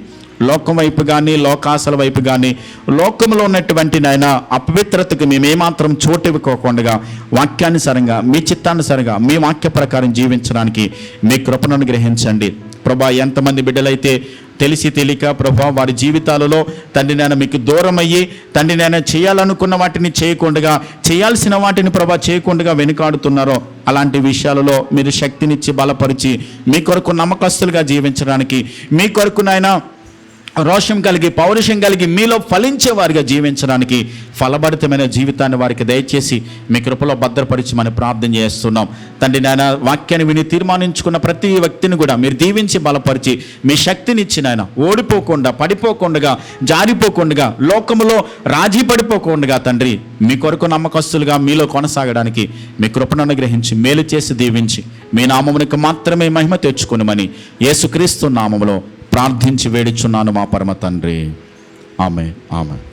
లోకం వైపు కానీ, లోకాసల వైపు కానీ, లోకంలో ఉన్నటువంటి నాయన అపవిత్రతకు మేమేమాత్రం చోటు ఇవ్వకోకుండా వాక్యానుసారంగా, మీ చిత్తానుసారంగా, మీ వాక్య ప్రకారం జీవించడానికి మీ కృపను అనుగ్రహించండి ప్రభా. ఎంతమంది బిడ్డలైతే తెలిసి తెలియక ప్రభా వారి జీవితాలలో తండ్రి నాయన మీకు దూరం అయ్యి, తండ్రి నాయన చేయాలనుకున్న వాటిని చేయకుండా, చేయాల్సిన వాటిని ప్రభా చేయకుండా వెనుకాడుతున్నారో, అలాంటి విషయాలలో మీరు శక్తినిచ్చి బలపరిచి మీ కొరకు నమ్మకస్తులుగా జీవించడానికి, మీ కొరకు నాయన రోషం కలిగి, పౌరుషం కలిగి, మీలో ఫలించే వారిగా జీవించడానికి, ఫలభరితమైన జీవితాన్ని వారికి దయచేసి మీ కృపలో భద్రపరిచి మనం ప్రార్థన చేస్తున్నాం తండ్రి. నాయన వాక్యాన్ని విని తీర్మానించుకున్న ప్రతి వ్యక్తిని కూడా మీరు దీవించి బలపరిచి మీ శక్తినిచ్చి నాయన ఓడిపోకుండా, పడిపోకుండా, జారిపోకుండా, లోకములో రాజీ పడిపోకుండా తండ్రి మీ కొరకు నమ్మకస్తులుగా మీలో కొనసాగడానికి మీ కృపను అనుగ్రహించి మేలు చేసి దీవించి మీ నామమునికి మాత్రమే మహిమ తెచ్చుకొనుమని యేసుక్రీస్తు నామములో ప్రార్థించి వేడుచున్నాను మా పరమ తండ్రి. ఆమేన్, ఆమేన్.